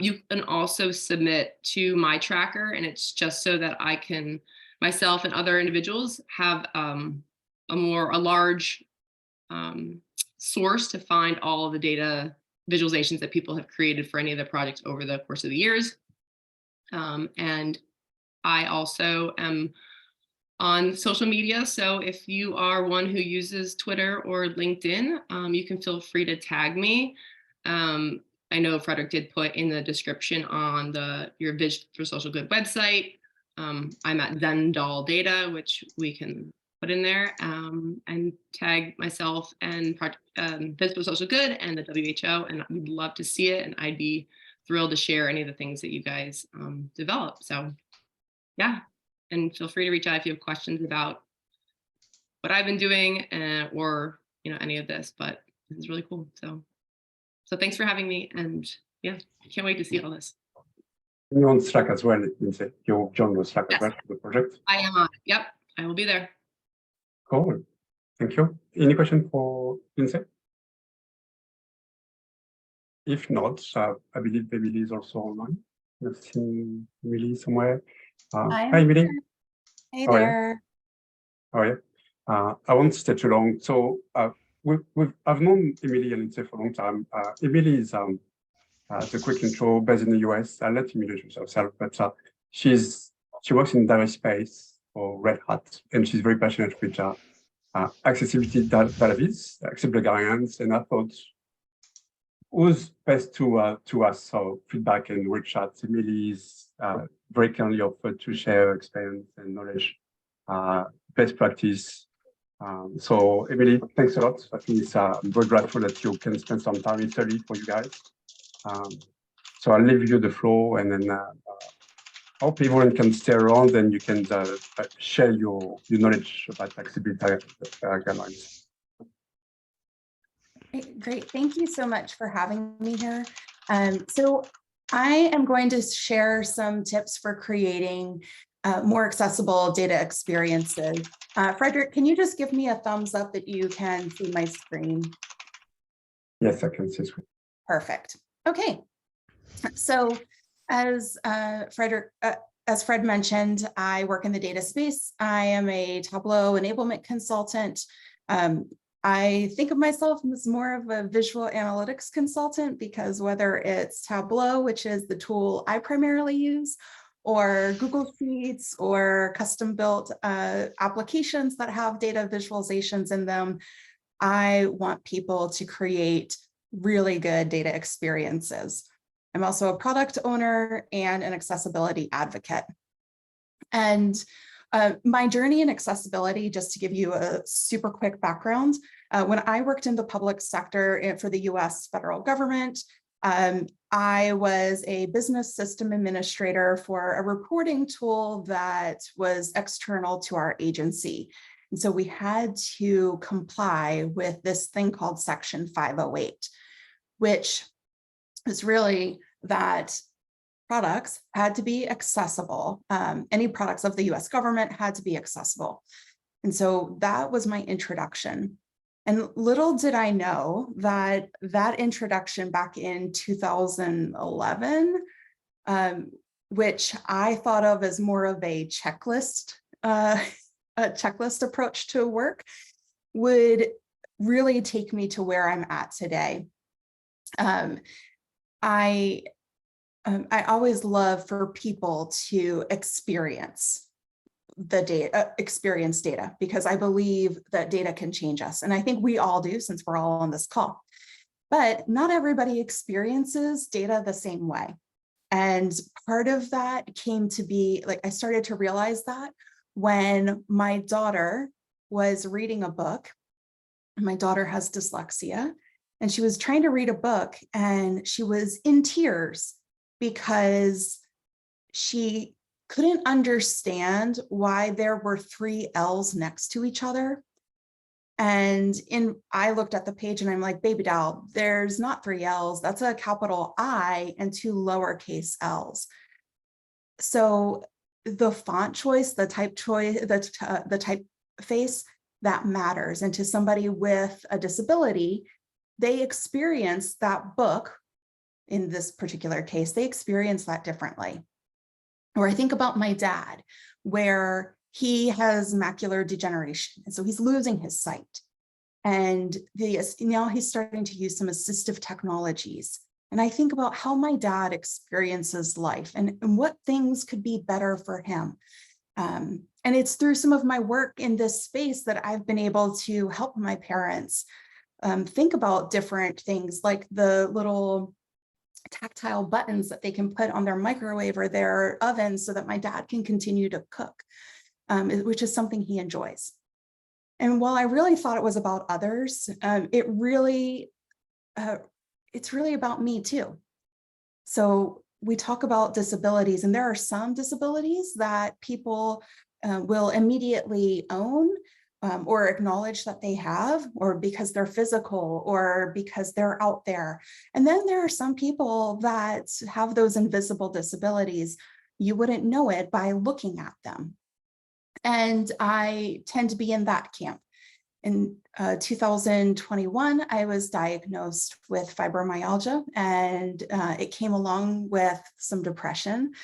You can also submit to my tracker, and it's just so that I can, myself and other individuals, have a large source to find all of the data visualizations that people have created for any of the projects over the course of the years. And I also am on social media. So if you are one who uses Twitter or LinkedIn, you can feel free to tag me. I know Frederick did put in the description on your Viz for Social Good website. I'm at Zendall Data, which we can put in there, and tag myself and Viz for Social Good and the WHO, and we'd love to see it. And I'd be thrilled to share any of the things that you guys develop. So yeah. And feel free to reach out if you have questions about what I've been doing, or any of this. But this is really cool. So thanks for having me, and yeah, I can't wait to see all this. You're on Slack as well. It means that you're joined with Slack as well for the project. I am on. Yep, I will be there. Cool. Thank you. Any question for Lindsay? If not, I believe Emily is also online. I've seen Emily somewhere. Hi, Emily. Hey there. How are you? I won't stay too long. So I've known Emily and Lindsay for a long time. Emily is, as a quick intro, based in the US. I'll let Emily introduce herself, but she works in data space for Red Hat, and she's very passionate with accessibility database, accessible guidance, and I thought who's best to us, so feedback and reach out. Emily is very kindly offered to share experience and knowledge, best practice. So Emily, thanks a lot. I think I'm very grateful that you can spend some time in Italy for you guys. So I'll leave you the floor, and then hope everyone can stay around and you can share your knowledge about accessibility guidelines. Great. Thank you so much for having me here. So I am going to share some tips for creating more accessible data experiences. Frederick, can you just give me a thumbs up that you can see my screen? Yes, I can see screen. Perfect. Okay. So as Fred mentioned, I work in the data space. I am a Tableau enablement consultant. I think of myself as more of a visual analytics consultant, because whether it's Tableau, which is the tool I primarily use, or Google Sheets or custom built applications that have data visualizations in them, I want people to create really good data experiences. I'm also a product owner and an accessibility advocate. And my journey in accessibility, just to give you a super quick background, when I worked in the public sector for the US federal government, I was a business system administrator for a reporting tool that was external to our agency. And so we had to comply with this thing called Section 508, which is really that products had to be accessible. Any products of the US government had to be accessible. And so that was my introduction. And little did I know that that introduction back in 2011, which I thought of as more of a checklist approach to work, would really take me to where I'm at today. I always love for people to experience the data, because I believe that data can change us. And I think we all do, since we're all on this call. But not everybody experiences data the same way. And part of that came to be, like, I started to realize that when my daughter was reading a book. My daughter has dyslexia, and she was trying to read a book, and she was in tears because she couldn't understand why there were 3 L's next to each other. And I looked at the page and I'm like, baby doll, there's not 3 L's. That's a capital I and 2 lowercase L's. So the font choice, the type choice, the typeface, that matters. And to somebody with a disability, they experience that book, in this particular case, they experience that differently. Or I think about my dad, where he has macular degeneration, and so he's losing his sight. And now he's starting to use some assistive technologies. And I think about how my dad experiences life and what things could be better for him. And it's through some of my work in this space that I've been able to help my parents think about different things, like the little tactile buttons that they can put on their microwave or their oven so that my dad can continue to cook, which is something he enjoys. And while I really thought it was about others, it's really about me too. So we talk about disabilities, and there are some disabilities that people will immediately own or acknowledge that they have, or because they're physical, or because they're out there. And then there are some people that have those invisible disabilities. You wouldn't know it by looking at them. And I tend to be in that camp. In 2021, I was diagnosed with fibromyalgia, and it came along with some depression.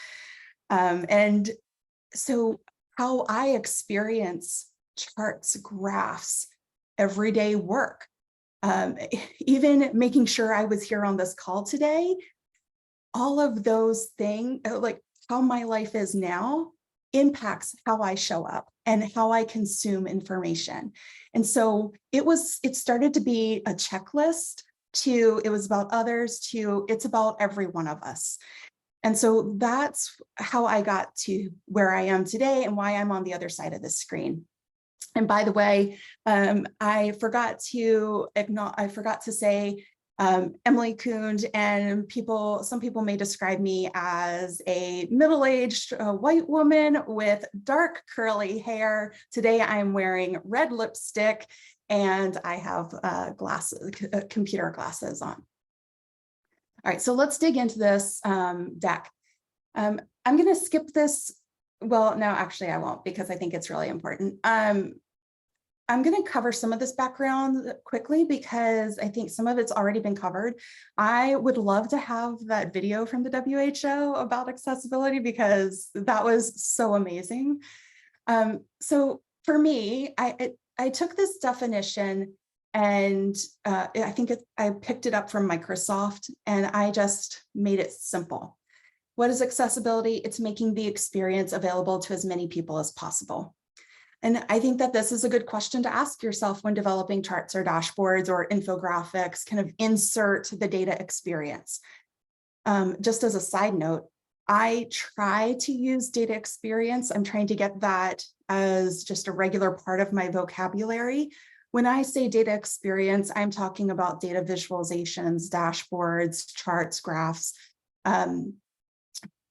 And so how I experience charts, graphs, everyday work, even making sure I was here on this call today, all of those things, like how my life is now, impacts how I show up and how I consume information. And so it started to be a checklist to, it was about others to, it's about every one of us. And so that's how I got to where I am today and why I'm on the other side of the screen. And by the way, I forgot to say Emily Kund, and some people may describe me as a middle-aged white woman with dark curly hair. Today I'm wearing red lipstick, and I have computer glasses on. All right, so let's dig into this deck. I'm going to skip this. Well, no, actually I won't, because I think it's really important. I'm going to cover some of this background quickly because I think some of it's already been covered. I would love to have that video from the WHO about accessibility, because that was so amazing. So for me, I took this definition, and I think I picked it up from Microsoft, and I just made it simple. What is accessibility? It's making the experience available to as many people as possible. And I think that this is a good question to ask yourself when developing charts or dashboards or infographics, kind of insert the data experience. Just as a side note, I try to use data experience. I'm trying to get that as just a regular part of my vocabulary. When I say data experience, I'm talking about data visualizations, dashboards, charts, graphs.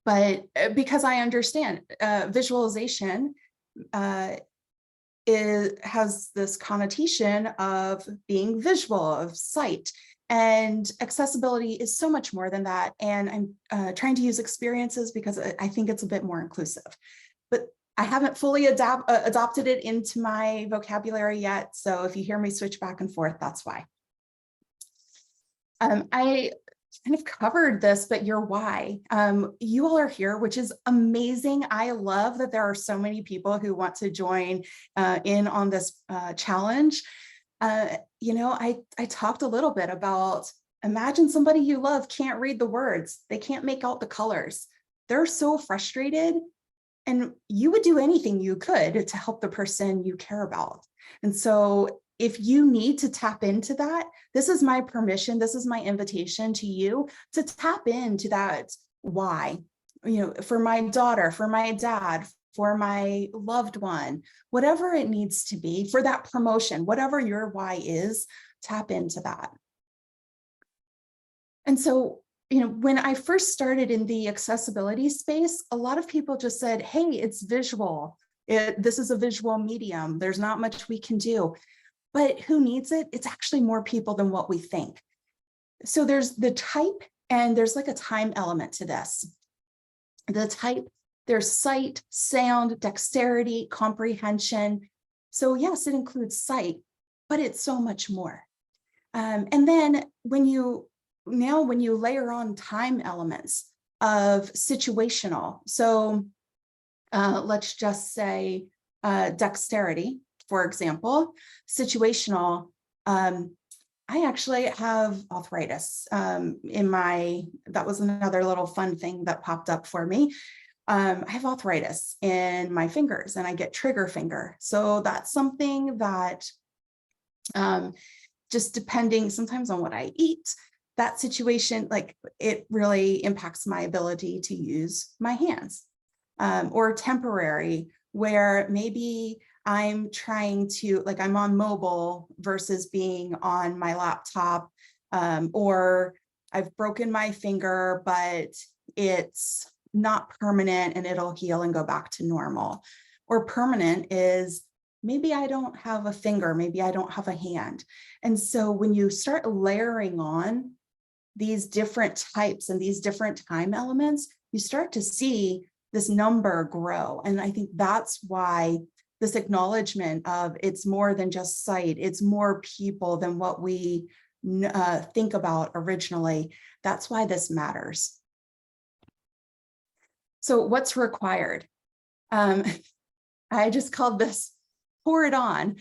But because I understand visualization has this connotation of being visual, of sight. And accessibility is so much more than that. And I'm trying to use experiences because I think it's a bit more inclusive. But I haven't fully adopted it into my vocabulary yet. So if you hear me switch back and forth, that's why. I kind of covered this, but your why. You all are here, which is amazing. I love that there are so many people who want to join in on this challenge. You know, I talked a little bit about, imagine somebody you love can't read the words. They can't make out the colors. They're so frustrated. And you would do anything you could to help the person you care about. And so if you need to tap into that, this is my permission, this is my invitation to you to tap into that why. You know, for my daughter, for my dad, for my loved one, whatever it needs to be, for that promotion, whatever your why is, tap into that. And so, you know, when I first started in the accessibility space, a lot of people just said, hey, it's visual. This is a visual medium. There's not much we can do. But who needs it? It's actually more people than what we think. So there's the type, and there's like a time element to this. The type, there's sight, sound, dexterity, comprehension. So yes, it includes sight, but it's so much more. And then when you layer on time elements of situational, so let's just say dexterity, for example, situational, I actually have arthritis that was another little fun thing that popped up for me. I have arthritis in my fingers and I get trigger finger. So that's something that just depending sometimes on what I eat, that situation, like it really impacts my ability to use my hands. Or temporary, where maybe I'm trying to, like I'm on mobile versus being on my laptop, or I've broken my finger, but it's not permanent and it'll heal and go back to normal. Or permanent is maybe I don't have a finger, maybe I don't have a hand. And so when you start layering on these different types and these different time elements, you start to see this number grow. And I think that's why this acknowledgement of it's more than just sight, it's more people than what we think about originally. That's why this matters. So what's required? I just called this pour it on.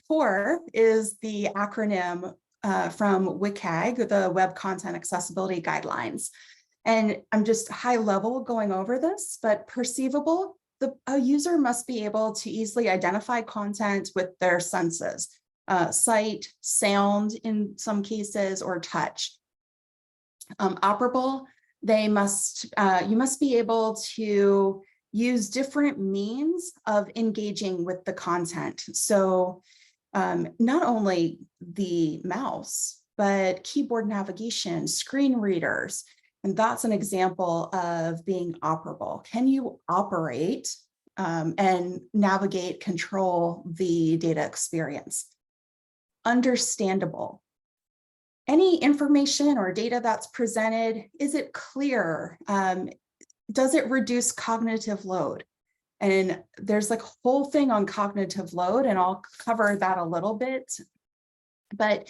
POUR is the acronym from WCAG, the Web Content Accessibility Guidelines. And I'm just high level going over this, but perceivable, a user must be able to easily identify content with their senses, sight, sound in some cases, or touch. Operable, you must be able to use different means of engaging with the content. So not only the mouse, but keyboard navigation, screen readers. And that's an example of being operable. Can you operate and navigate, control the data experience? Understandable. Any information or data that's presented, is it clear? Does it reduce cognitive load? And there's like a whole thing on cognitive load, and I'll cover that a little bit. But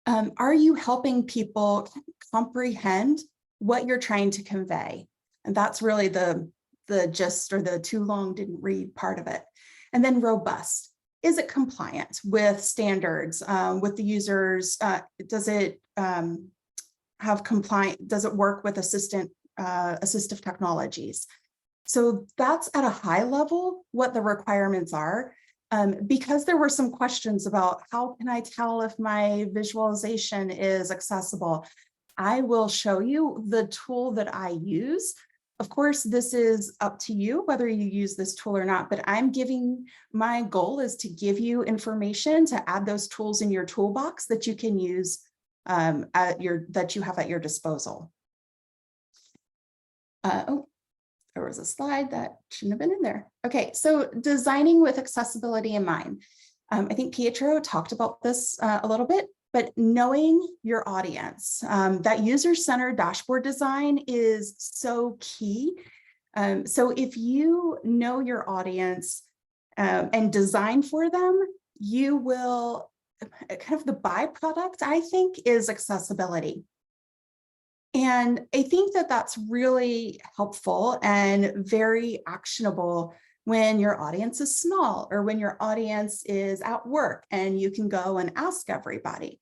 are you helping people comprehend what you're trying to convey? And that's really the gist, or the too long didn't read part of it. And then robust. Is it compliant with standards, with the users? Does it have compliant? Does it work with assistive technologies? So that's at a high level what the requirements are. Because there were some questions about how can I tell if my visualization is accessible? I will show you the tool that I use. Of course, this is up to you whether you use this tool or not, but my goal is to give you information to add those tools in your toolbox that you can use that you have at your disposal. there was a slide that shouldn't have been in there. Okay, so designing with accessibility in mind. I think Pietro talked about this a little bit, but knowing your audience, that user-centered dashboard design is so key. So if you know your audience and design for them, you will, kind of the byproduct, I think, is accessibility. And I think that that's really helpful and very actionable when your audience is small or when your audience is at work and you can go and ask everybody.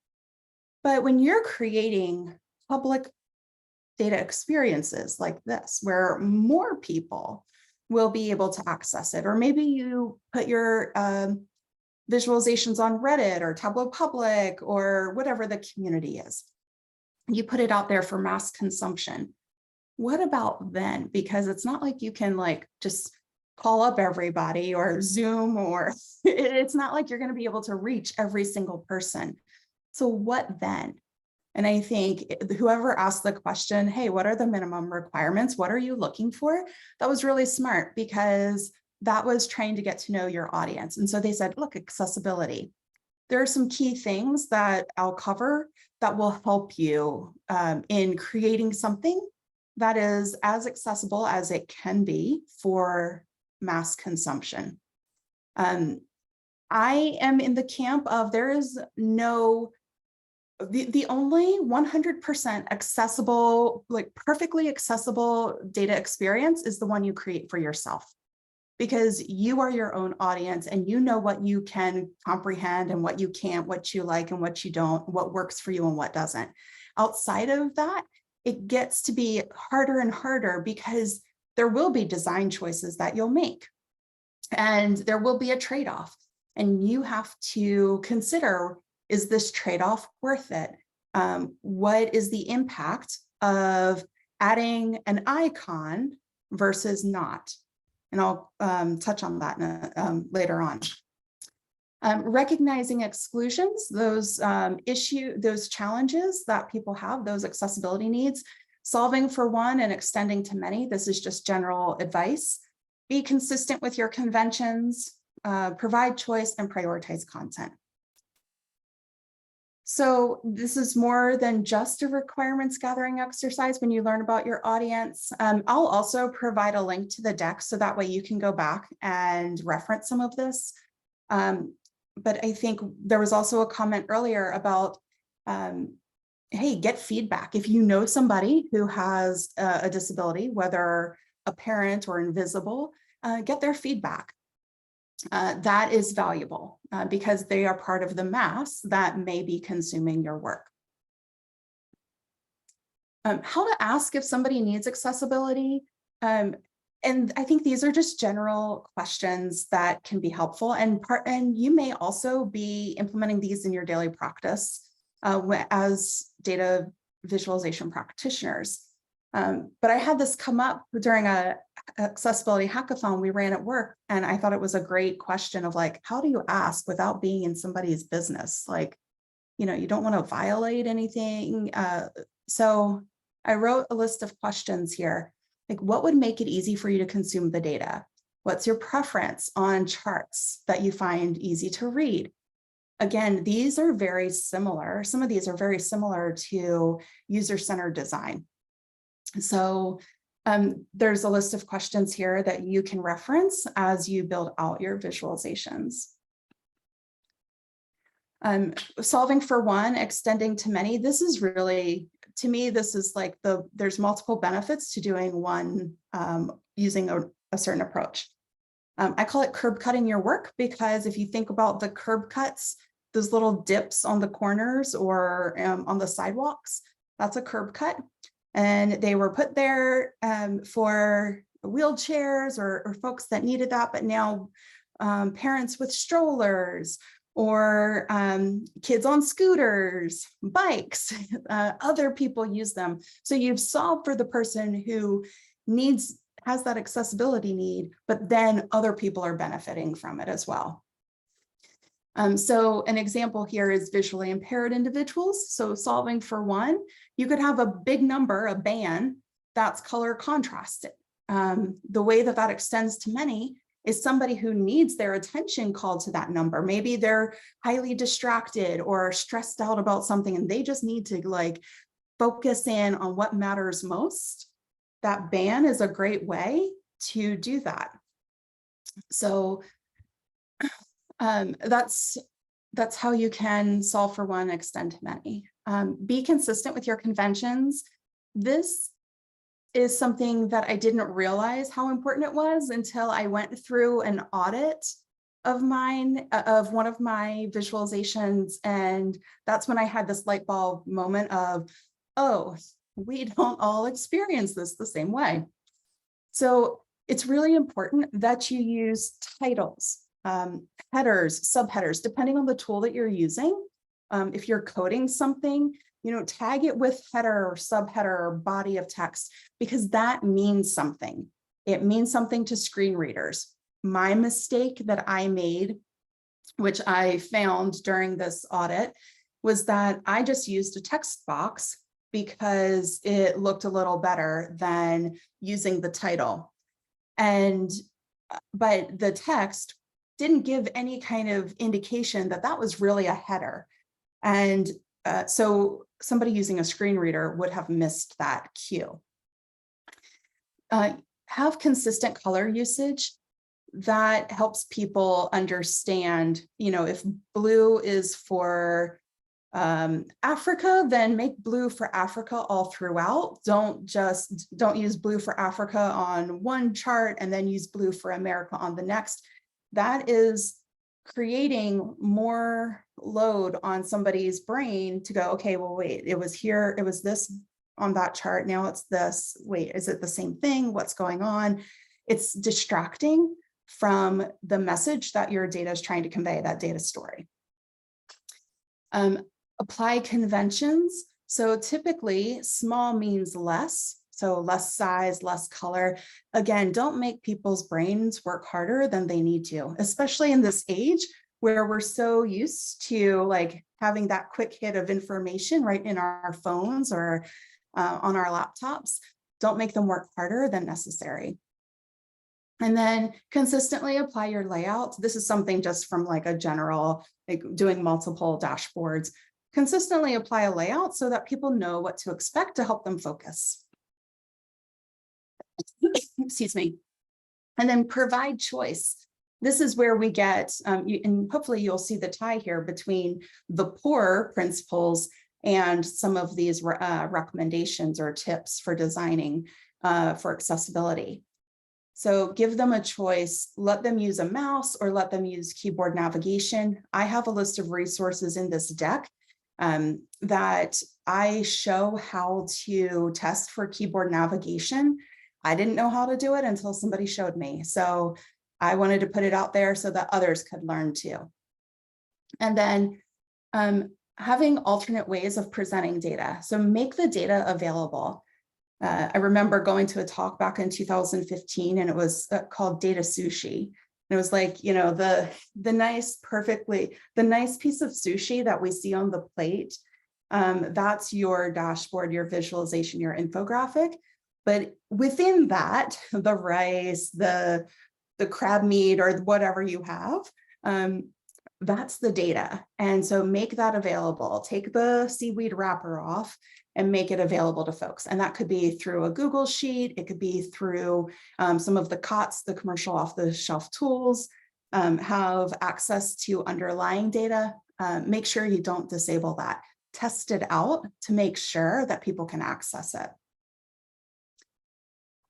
But when you're creating public data experiences like this, where more people will be able to access it, or maybe you put your visualizations on Reddit or Tableau Public or whatever the community is, you put it out there for mass consumption. What about then? Because it's not like you can like just call up everybody or Zoom, or it's not like you're going to be able to reach every single person. So what then? And I think whoever asked the question, hey, what are the minimum requirements? What are you looking for? That was really smart, because that was trying to get to know your audience. And so they said, look, accessibility. There are some key things that I'll cover that will help you in creating something that is as accessible as it can be for mass consumption. I am in the camp of there is no, the only 100% accessible, like perfectly accessible data experience is the one you create for yourself. Because you are your own audience and you know what you can comprehend and what you can't, what you like and what you don't, what works for you and what doesn't. Outside of that, it gets to be harder and harder, because there will be design choices that you'll make. And there will be a trade-off. And you have to consider, is this trade-off worth it? What is the impact of adding an icon versus not? And I'll touch on that later on. Recognizing exclusions, those those challenges that people have, those accessibility needs, solving for one and extending to many. This is just general advice. Be consistent with your conventions, provide choice, and prioritize content. So this is more than just a requirements gathering exercise when you learn about your audience. I'll also provide a link to the deck so that way you can go back and reference some of this. But I think there was also a comment earlier about, hey, get feedback. If you know somebody who has a disability, whether a parent or invisible, get their feedback. That is valuable because they are part of the mass that may be consuming your work. How to ask if somebody needs accessibility. And I think these are just general questions that can be helpful. And you may also be implementing these in your daily practice as data visualization practitioners. But I had this come up during a accessibility hackathon we ran at work, and I thought it was a great question of like, how do you ask without being in somebody's business? Like, you know, you don't want to violate anything. So I wrote a list of questions here. Like, what would make it easy for you to consume the data? What's your preference on charts that you find easy to read? Again, these are very similar. Some of these are very similar to user-centered design. So there's a list of questions here that you can reference as you build out your visualizations. Solving for one, extending to many. This is really, to me, this is like there's multiple benefits to doing one using a certain approach. I call it curb cutting your work, because if you think about the curb cuts, those little dips on the corners or on the sidewalks, that's a curb cut. And they were put there for wheelchairs or folks that needed that, but now parents with strollers or kids on scooters, bikes, other people use them. So you've solved for the person who has that accessibility need, but then other people are benefiting from it as well. So an example here is visually impaired individuals. So solving for one, you could have a big number, a band that's color contrasted. the way that that extends to many is somebody who needs their attention called to that number. Maybe they're highly distracted or stressed out about something and they just need to like focus in on what matters most. That ban is a great way to do that. So that's how you can solve for one, extend to many. Be consistent with your conventions. This is something that I didn't realize how important it was until I went through an audit of mine, of one of my visualizations. And that's when I had this light bulb moment of, oh, we don't all experience this the same way. So it's really important that you use titles, headers, subheaders, depending on the tool that you're using. If you're coding something, tag it with header or subheader or body of text, because that means something. It means something to screen readers. My mistake that I made, which I found during this audit, was that I just used a text box because it looked a little better than using the title. But the text didn't give any kind of indication that that was really a header. And so somebody using a screen reader would have missed that cue. Have consistent color usage. That helps people understand, if blue is for Africa, then make blue for Africa all throughout. Don't use blue for Africa on one chart and then use blue for America on the next. That is creating more load on somebody's brain to go, okay, well, wait, it was here, it was this on that chart, now it's this, wait, is it the same thing? What's going on? It's distracting from the message that your data is trying to convey, that data story. Apply conventions. So typically small means less. So less size, less color. Again, don't make people's brains work harder than they need to, especially in this age where we're so used to like having that quick hit of information right in our phones or on our laptops. Don't make them work harder than necessary. And then consistently apply your layout. This is something just from like a general, like doing multiple dashboards. Consistently apply a layout so that people know what to expect to help them focus. Excuse me. And then provide choice. This is where we get, and hopefully you'll see the tie here between the POUR principles and some of these recommendations or tips for designing for accessibility. So give them a choice, let them use a mouse or let them use keyboard navigation. I have a list of resources in this deck that I show how to test for keyboard navigation. I didn't know how to do it until somebody showed me. So I wanted to put it out there so that others could learn too. And then having alternate ways of presenting data. So make the data available. I remember going to a talk back in 2015 and it was called Data Sushi. And it was like, the nice piece of sushi that we see on the plate. That's your dashboard, your visualization, your infographic. But within that, the rice, the crab meat or whatever you have, that's the data. And so make that available. Take the seaweed wrapper off and make it available to folks. And that could be through a Google Sheet. It could be through some of the COTS, the commercial off-the-shelf tools, have access to underlying data. Make sure you don't disable that. Test it out to make sure that people can access it.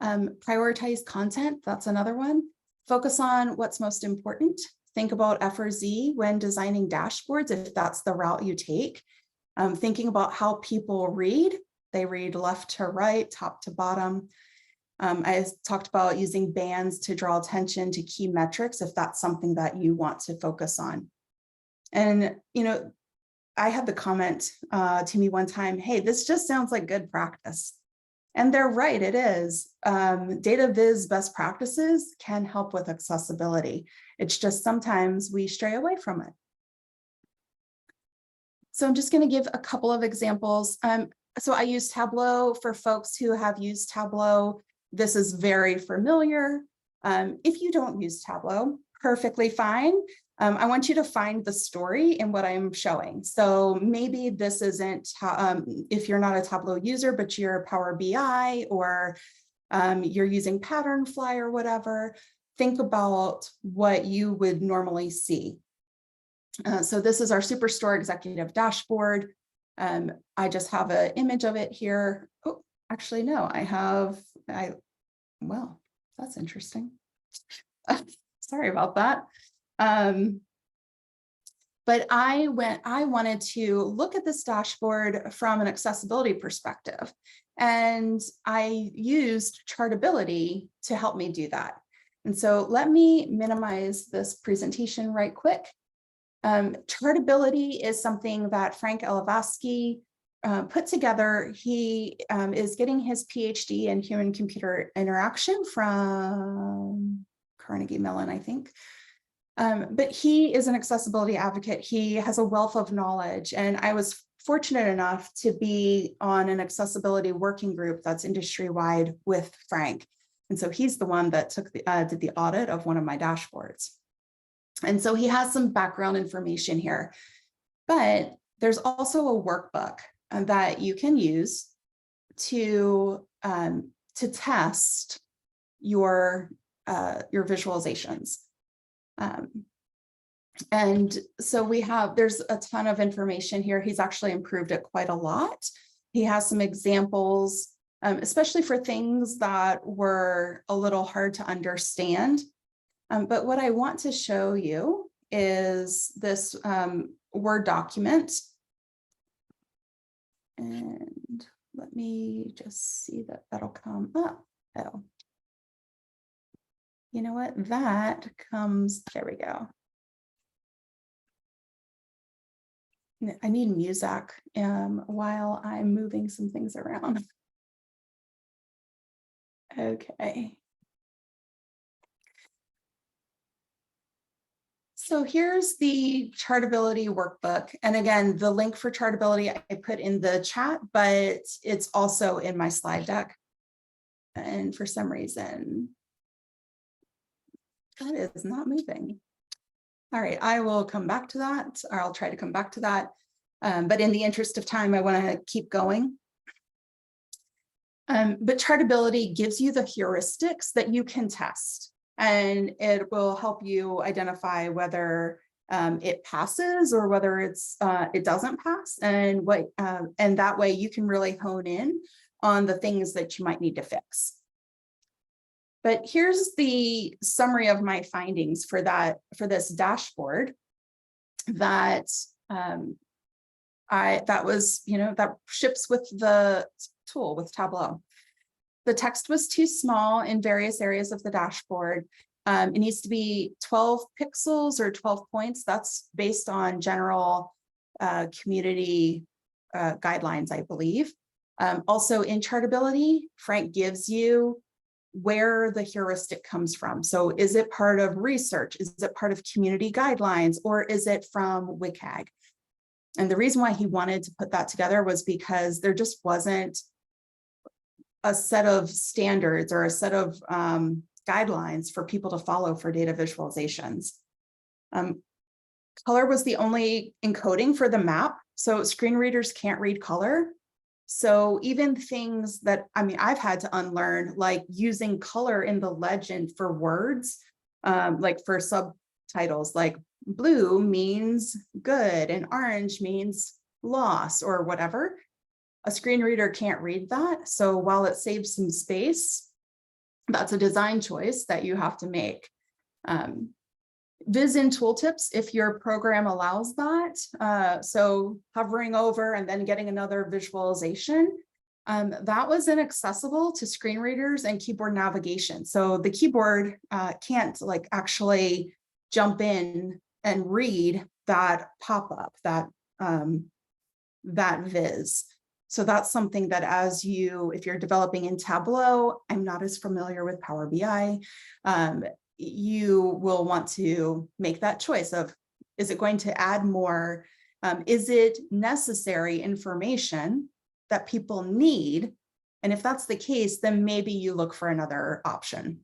Prioritize content, that's another one. Focus on what's most important. Think about FRZ when designing dashboards, if that's the route you take. Thinking about how people read. They read left to right, top to bottom. I talked about using bands to draw attention to key metrics, if that's something that you want to focus on. And, I had the comment to me one time, hey, this just sounds like good practice. And they're right, it is. Data viz best practices can help with accessibility. It's just sometimes we stray away from it. So I'm just going to give a couple of examples. So I use Tableau for folks who have used Tableau. this is very familiar. If you don't use Tableau, perfectly fine. I want you to find the story in what I'm showing. So maybe this isn't, if you're not a Tableau user, but you're Power BI, or you're using Patternfly or whatever, think about what you would normally see. So this is our Superstore executive dashboard. I just have an image of it here. Oh, actually, no, well, that's interesting. Sorry about that. But I wanted to look at this dashboard from an accessibility perspective. And I used Chartability to help me do that. And so let me minimize this presentation right quick. Chartability is something that Frank Elavasky put together. He is getting his PhD in human-computer interaction from Carnegie Mellon, I think. But he is an accessibility advocate. He has a wealth of knowledge, and I was fortunate enough to be on an accessibility working group that's industry-wide with Frank. And so he's the one that did the audit of one of my dashboards. And so he has some background information here, but there's also a workbook that you can use to test your visualizations. And so there's a ton of information here. He's actually improved it quite a lot. He has some examples, especially for things that were a little hard to understand. But what I want to show you is this Word document. And let me just see that that'll come up. Oh, you know what? That comes, there we go. I need music while I'm moving some things around. Okay. So here's the Chartability workbook. And again, the link for Chartability I put in the chat, but it's also in my slide deck. And for some reason, that is not moving. All right, I will come back to that, or I'll try to come back to that. But in the interest of time, I want to keep going. But Chartability gives you the heuristics that you can test, and it will help you identify whether it passes or whether it doesn't pass, and that way you can really hone in on the things that you might need to fix. But here's the summary of my findings for this dashboard that that ships with the tool, with Tableau. The text was too small in various areas of the dashboard. It needs to be 12 pixels or 12 points. That's based on general community guidelines, I believe. Also in Chartability, Frank gives you where the heuristic comes from. So is it part of research? Is it part of community guidelines, or is it from WCAG? And the reason why he wanted to put that together was because there just wasn't a set of standards or a set of guidelines for people to follow for data visualizations. Color was the only encoding for the map, so screen readers can't read color. So even things that, I've had to unlearn, like using color in the legend for words, like for subtitles, like blue means good and orange means loss or whatever. A screen reader can't read that. So while it saves some space, that's a design choice that you have to make. Viz in tooltips, if your program allows that. So hovering over and then getting another visualization, that was inaccessible to screen readers and keyboard navigation. So the keyboard can't actually jump in and read that pop-up, that viz. So that's something that if you're developing in Tableau, I'm not as familiar with Power BI, you will want to make that choice of, is it going to add more? Is it necessary information that people need And if that's the case, then maybe you look for another option.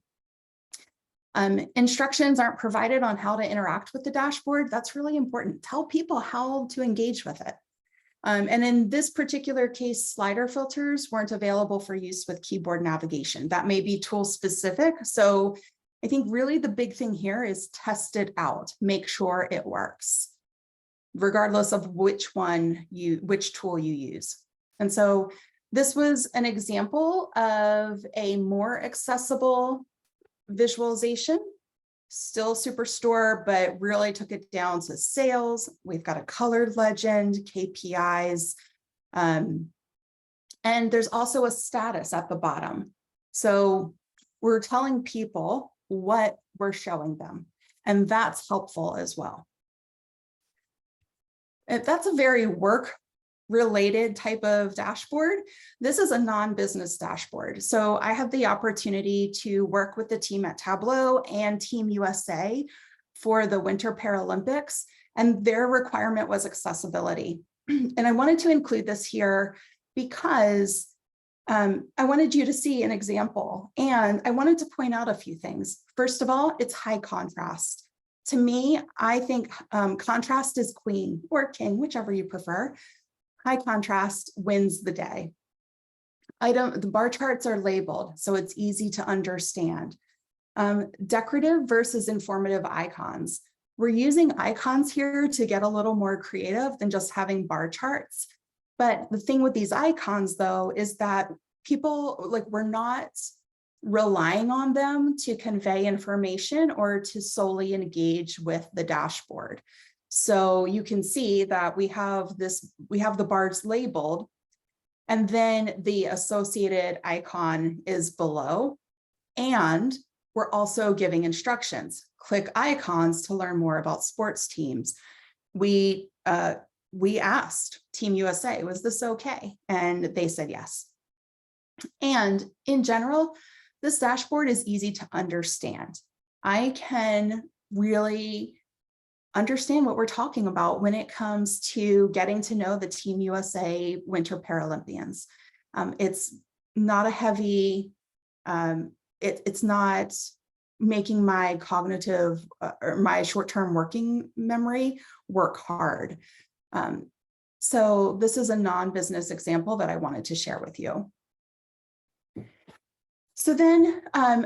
Instructions aren't provided on how to interact with the dashboard. That's really important. Tell people how to engage with it. And in this particular case, slider filters weren't available for use with keyboard navigation. That may be tool specific. So I think really the big thing here is test it out, make sure it works, regardless of which tool you use. And so this was an example of a more accessible visualization, still Superstore, but really took it down to sales. We've got a colored legend, KPIs, and there's also a status at the bottom. So we're telling people what we're showing them, and that's helpful as well. If that's a very work-related type of dashboard, this is a non-business dashboard. So I had the opportunity to work with the team at Tableau and Team USA for the Winter Paralympics, and their requirement was accessibility. And I wanted to include this here because I wanted you to see an example, and I wanted to point out a few things. First of all, it's high contrast. To me, I think contrast is queen or king, whichever you prefer. High contrast wins the day. The bar charts are labeled, so it's easy to understand. Decorative versus informative icons. We're using icons here to get a little more creative than just having bar charts. But the thing with these icons, though, is that we're not relying on them to convey information or to solely engage with the dashboard. So you can see that we have the bars labeled, and then the associated icon is below. And we're also giving instructions. Click icons to learn more about sports teams. We asked Team USA, was this okay? And they said yes. And in general, this dashboard is easy to understand. I can really understand what we're talking about when it comes to getting to know the Team USA Winter Paralympians. It's not a heavy, it's not making my cognitive or my short-term working memory work hard. So this is a non-business example that I wanted to share with you. So then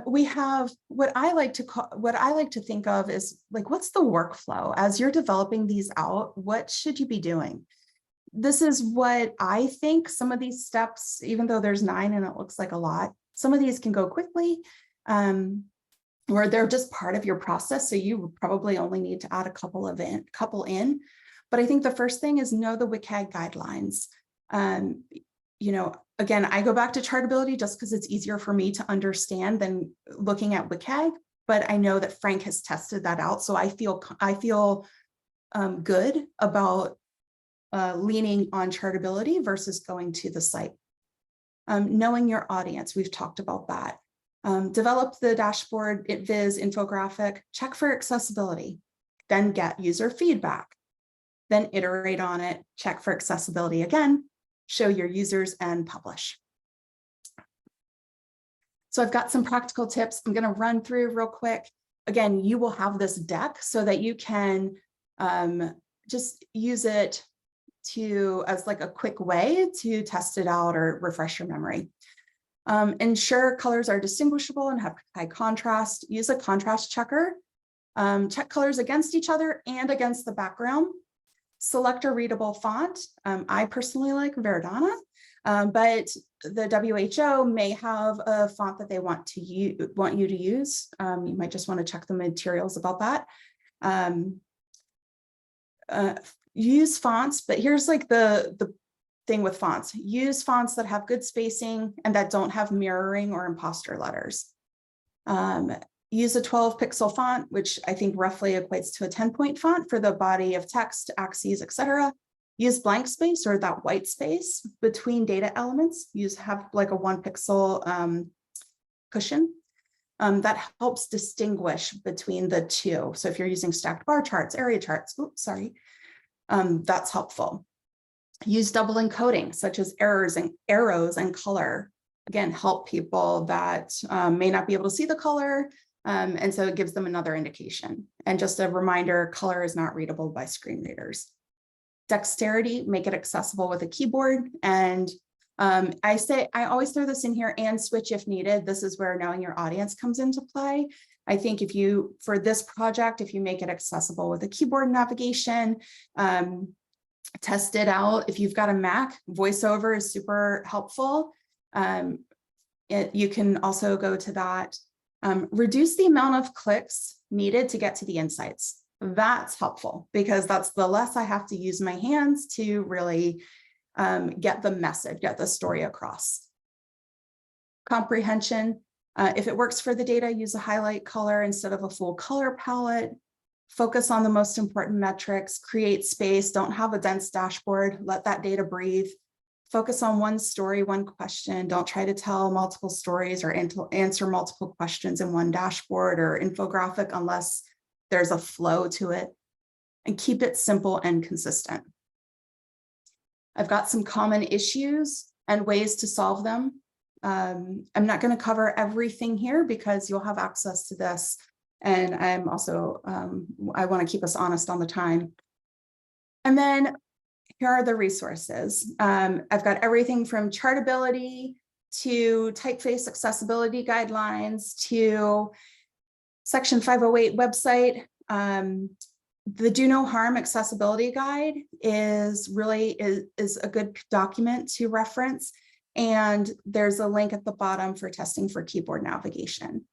we have what I like to think of is like, what's the workflow as you're developing these out? What should you be doing? This is what I think. Some of these steps, even though there's 9 and it looks like a lot, some of these can go quickly, or they're just part of your process. So you probably only need to add a couple in. But I think the first thing is know the WCAG guidelines. Again, I go back to Chartability just because it's easier for me to understand than looking at WCAG, but I know that Frank has tested that out. So I feel good about leaning on Chartability versus going to the site. Knowing your audience, we've talked about that. Develop the dashboard, viz, infographic, check for accessibility, then get user feedback, then iterate on it, check for accessibility again, show your users, and publish. So I've got some practical tips I'm going to run through real quick. Again, you will have this deck so that you can just use it as like a quick way to test it out or refresh your memory. Ensure colors are distinguishable and have high contrast. Use a contrast checker. Check colors against each other and against the background. Select a readable font. I personally like Verdana, but the WHO may have a font that they want you to use. You might just want to check the materials about that. Use fonts, but here's like the thing with fonts. Use fonts that have good spacing and that don't have mirroring or imposter letters. Use a 12-pixel font, which I think roughly equates to a 10-point font for the body of text, axes, etc. Use blank space or that white space between data elements. Have like a 1-pixel cushion. That helps distinguish between the two. So if you're using stacked bar charts, area charts, that's helpful. Use double encoding, such as arrows and color. again, help people that may not be able to see the color. And so it gives them another indication. And just a reminder, color is not readable by screen readers. Dexterity, make it accessible with a keyboard. And I always throw this in here and switch if needed. This is where knowing your audience comes into play. I think for this project, if you make it accessible with a keyboard navigation, test it out. If you've got a Mac, VoiceOver is super helpful. You can also go to that. Reduce the amount of clicks needed to get to the insights. That's helpful because that's the less I have to use my hands to really get the message, get the story across. Comprehension. If it works for the data, use a highlight color instead of a full color palette. Focus on the most important metrics, create space, don't have a dense dashboard, let that data breathe. Focus on one story, one question. Don't try to tell multiple stories or answer multiple questions in one dashboard or infographic unless there's a flow to it. And keep it simple and consistent. I've got some common issues and ways to solve them. I'm not going to cover everything here because you'll have access to this. And I'm also, I want to keep us honest on the time. And then here are the resources. I've got everything from chartability to typeface accessibility guidelines to Section 508 website. The Do No Harm Accessibility Guide is a good document to reference. And there's a link at the bottom for testing for keyboard navigation.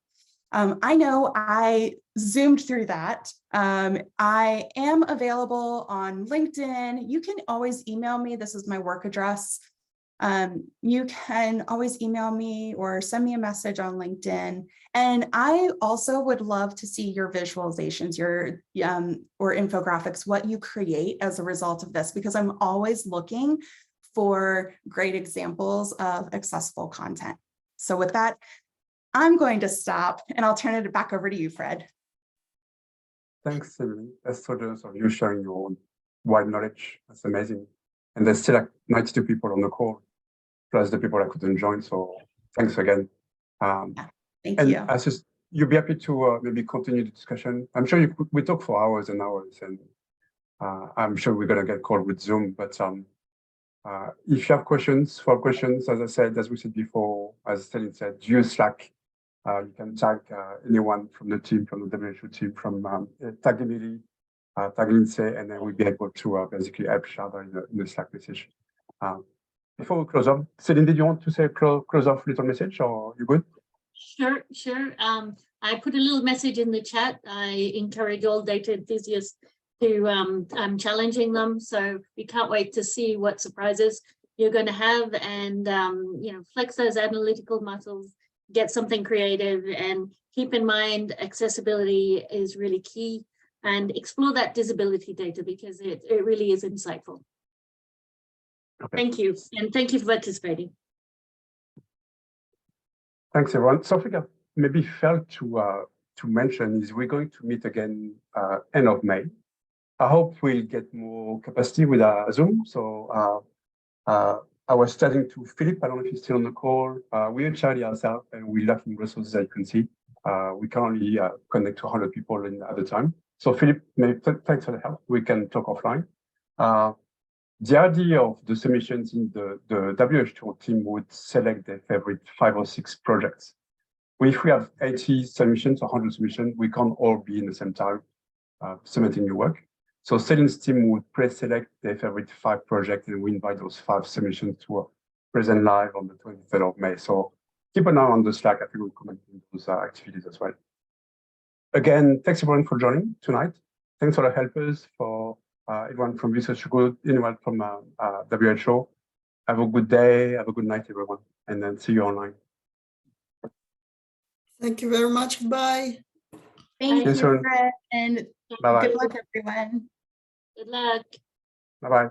I know I zoomed through that. I am available on LinkedIn. You can always email me. This is my work address. You can always email me or send me a message on LinkedIn. And I also would love to see your visualizations, your or infographics, what you create as a result of this, because I'm always looking for great examples of accessible content. So with that, I'm going to stop and I'll turn it back over to you, Fred. Thanks, Emily. That's so generous of you sharing your own wide knowledge. That's amazing. And there's still like 92 people on the call, plus the people I couldn't join. So thanks again. Thank you. I just, you'll be happy to maybe continue the discussion. I'm sure we talk for hours and hours, and I'm sure we're going to get called with Zoom. But if you have questions, follow-up questions, as I said, as we said before, as Celine said, use Slack. You can tag anyone from the team, from the WHO team, from tag Emily, tag Lindsay, and then we'll be able to basically help each other in the Slack message. Before we close up, Celine, did you want to say close off little message, or you good? Sure. I put a little message in the chat. I encourage all data enthusiasts to I'm challenging them. So we can't wait to see what surprises you're going to have, and flex those analytical muscles, get something creative, and keep in mind accessibility is really key, and explore that disability data because it really is insightful. Okay. Thank you. And thank you for participating. Thanks, everyone. Something I maybe failed to mention is we're going to meet again end of May. I hope we'll get more capacity with our Zoom. So I was chatting to Philip. I don't know if he's still on the call. We're Charlie ourselves, and we're lacking resources, as you can see. We can only connect to 100 people at a time. So Philip, thanks for the help. We can talk offline. The idea of the submissions in the WHO team would select their favorite 5 or 6 projects. If we have 80 submissions or 100 submissions, we can't all be in the same time submitting new work. So Celine's team would pre-select their favorite 5 projects, and we invite those 5 submissions to present live on the 23rd of May. So keep an eye on the Slack. I think we'll comment on those activities as well. Again, thanks everyone for joining tonight. Thanks for the helpers, for everyone from Research Good, anyone from WHO. Have a good day, have a good night, everyone, and then see you online. Thank you very much. Bye. Thank you, Fred, and Bye-bye. good luck, everyone. Good luck. Bye-bye.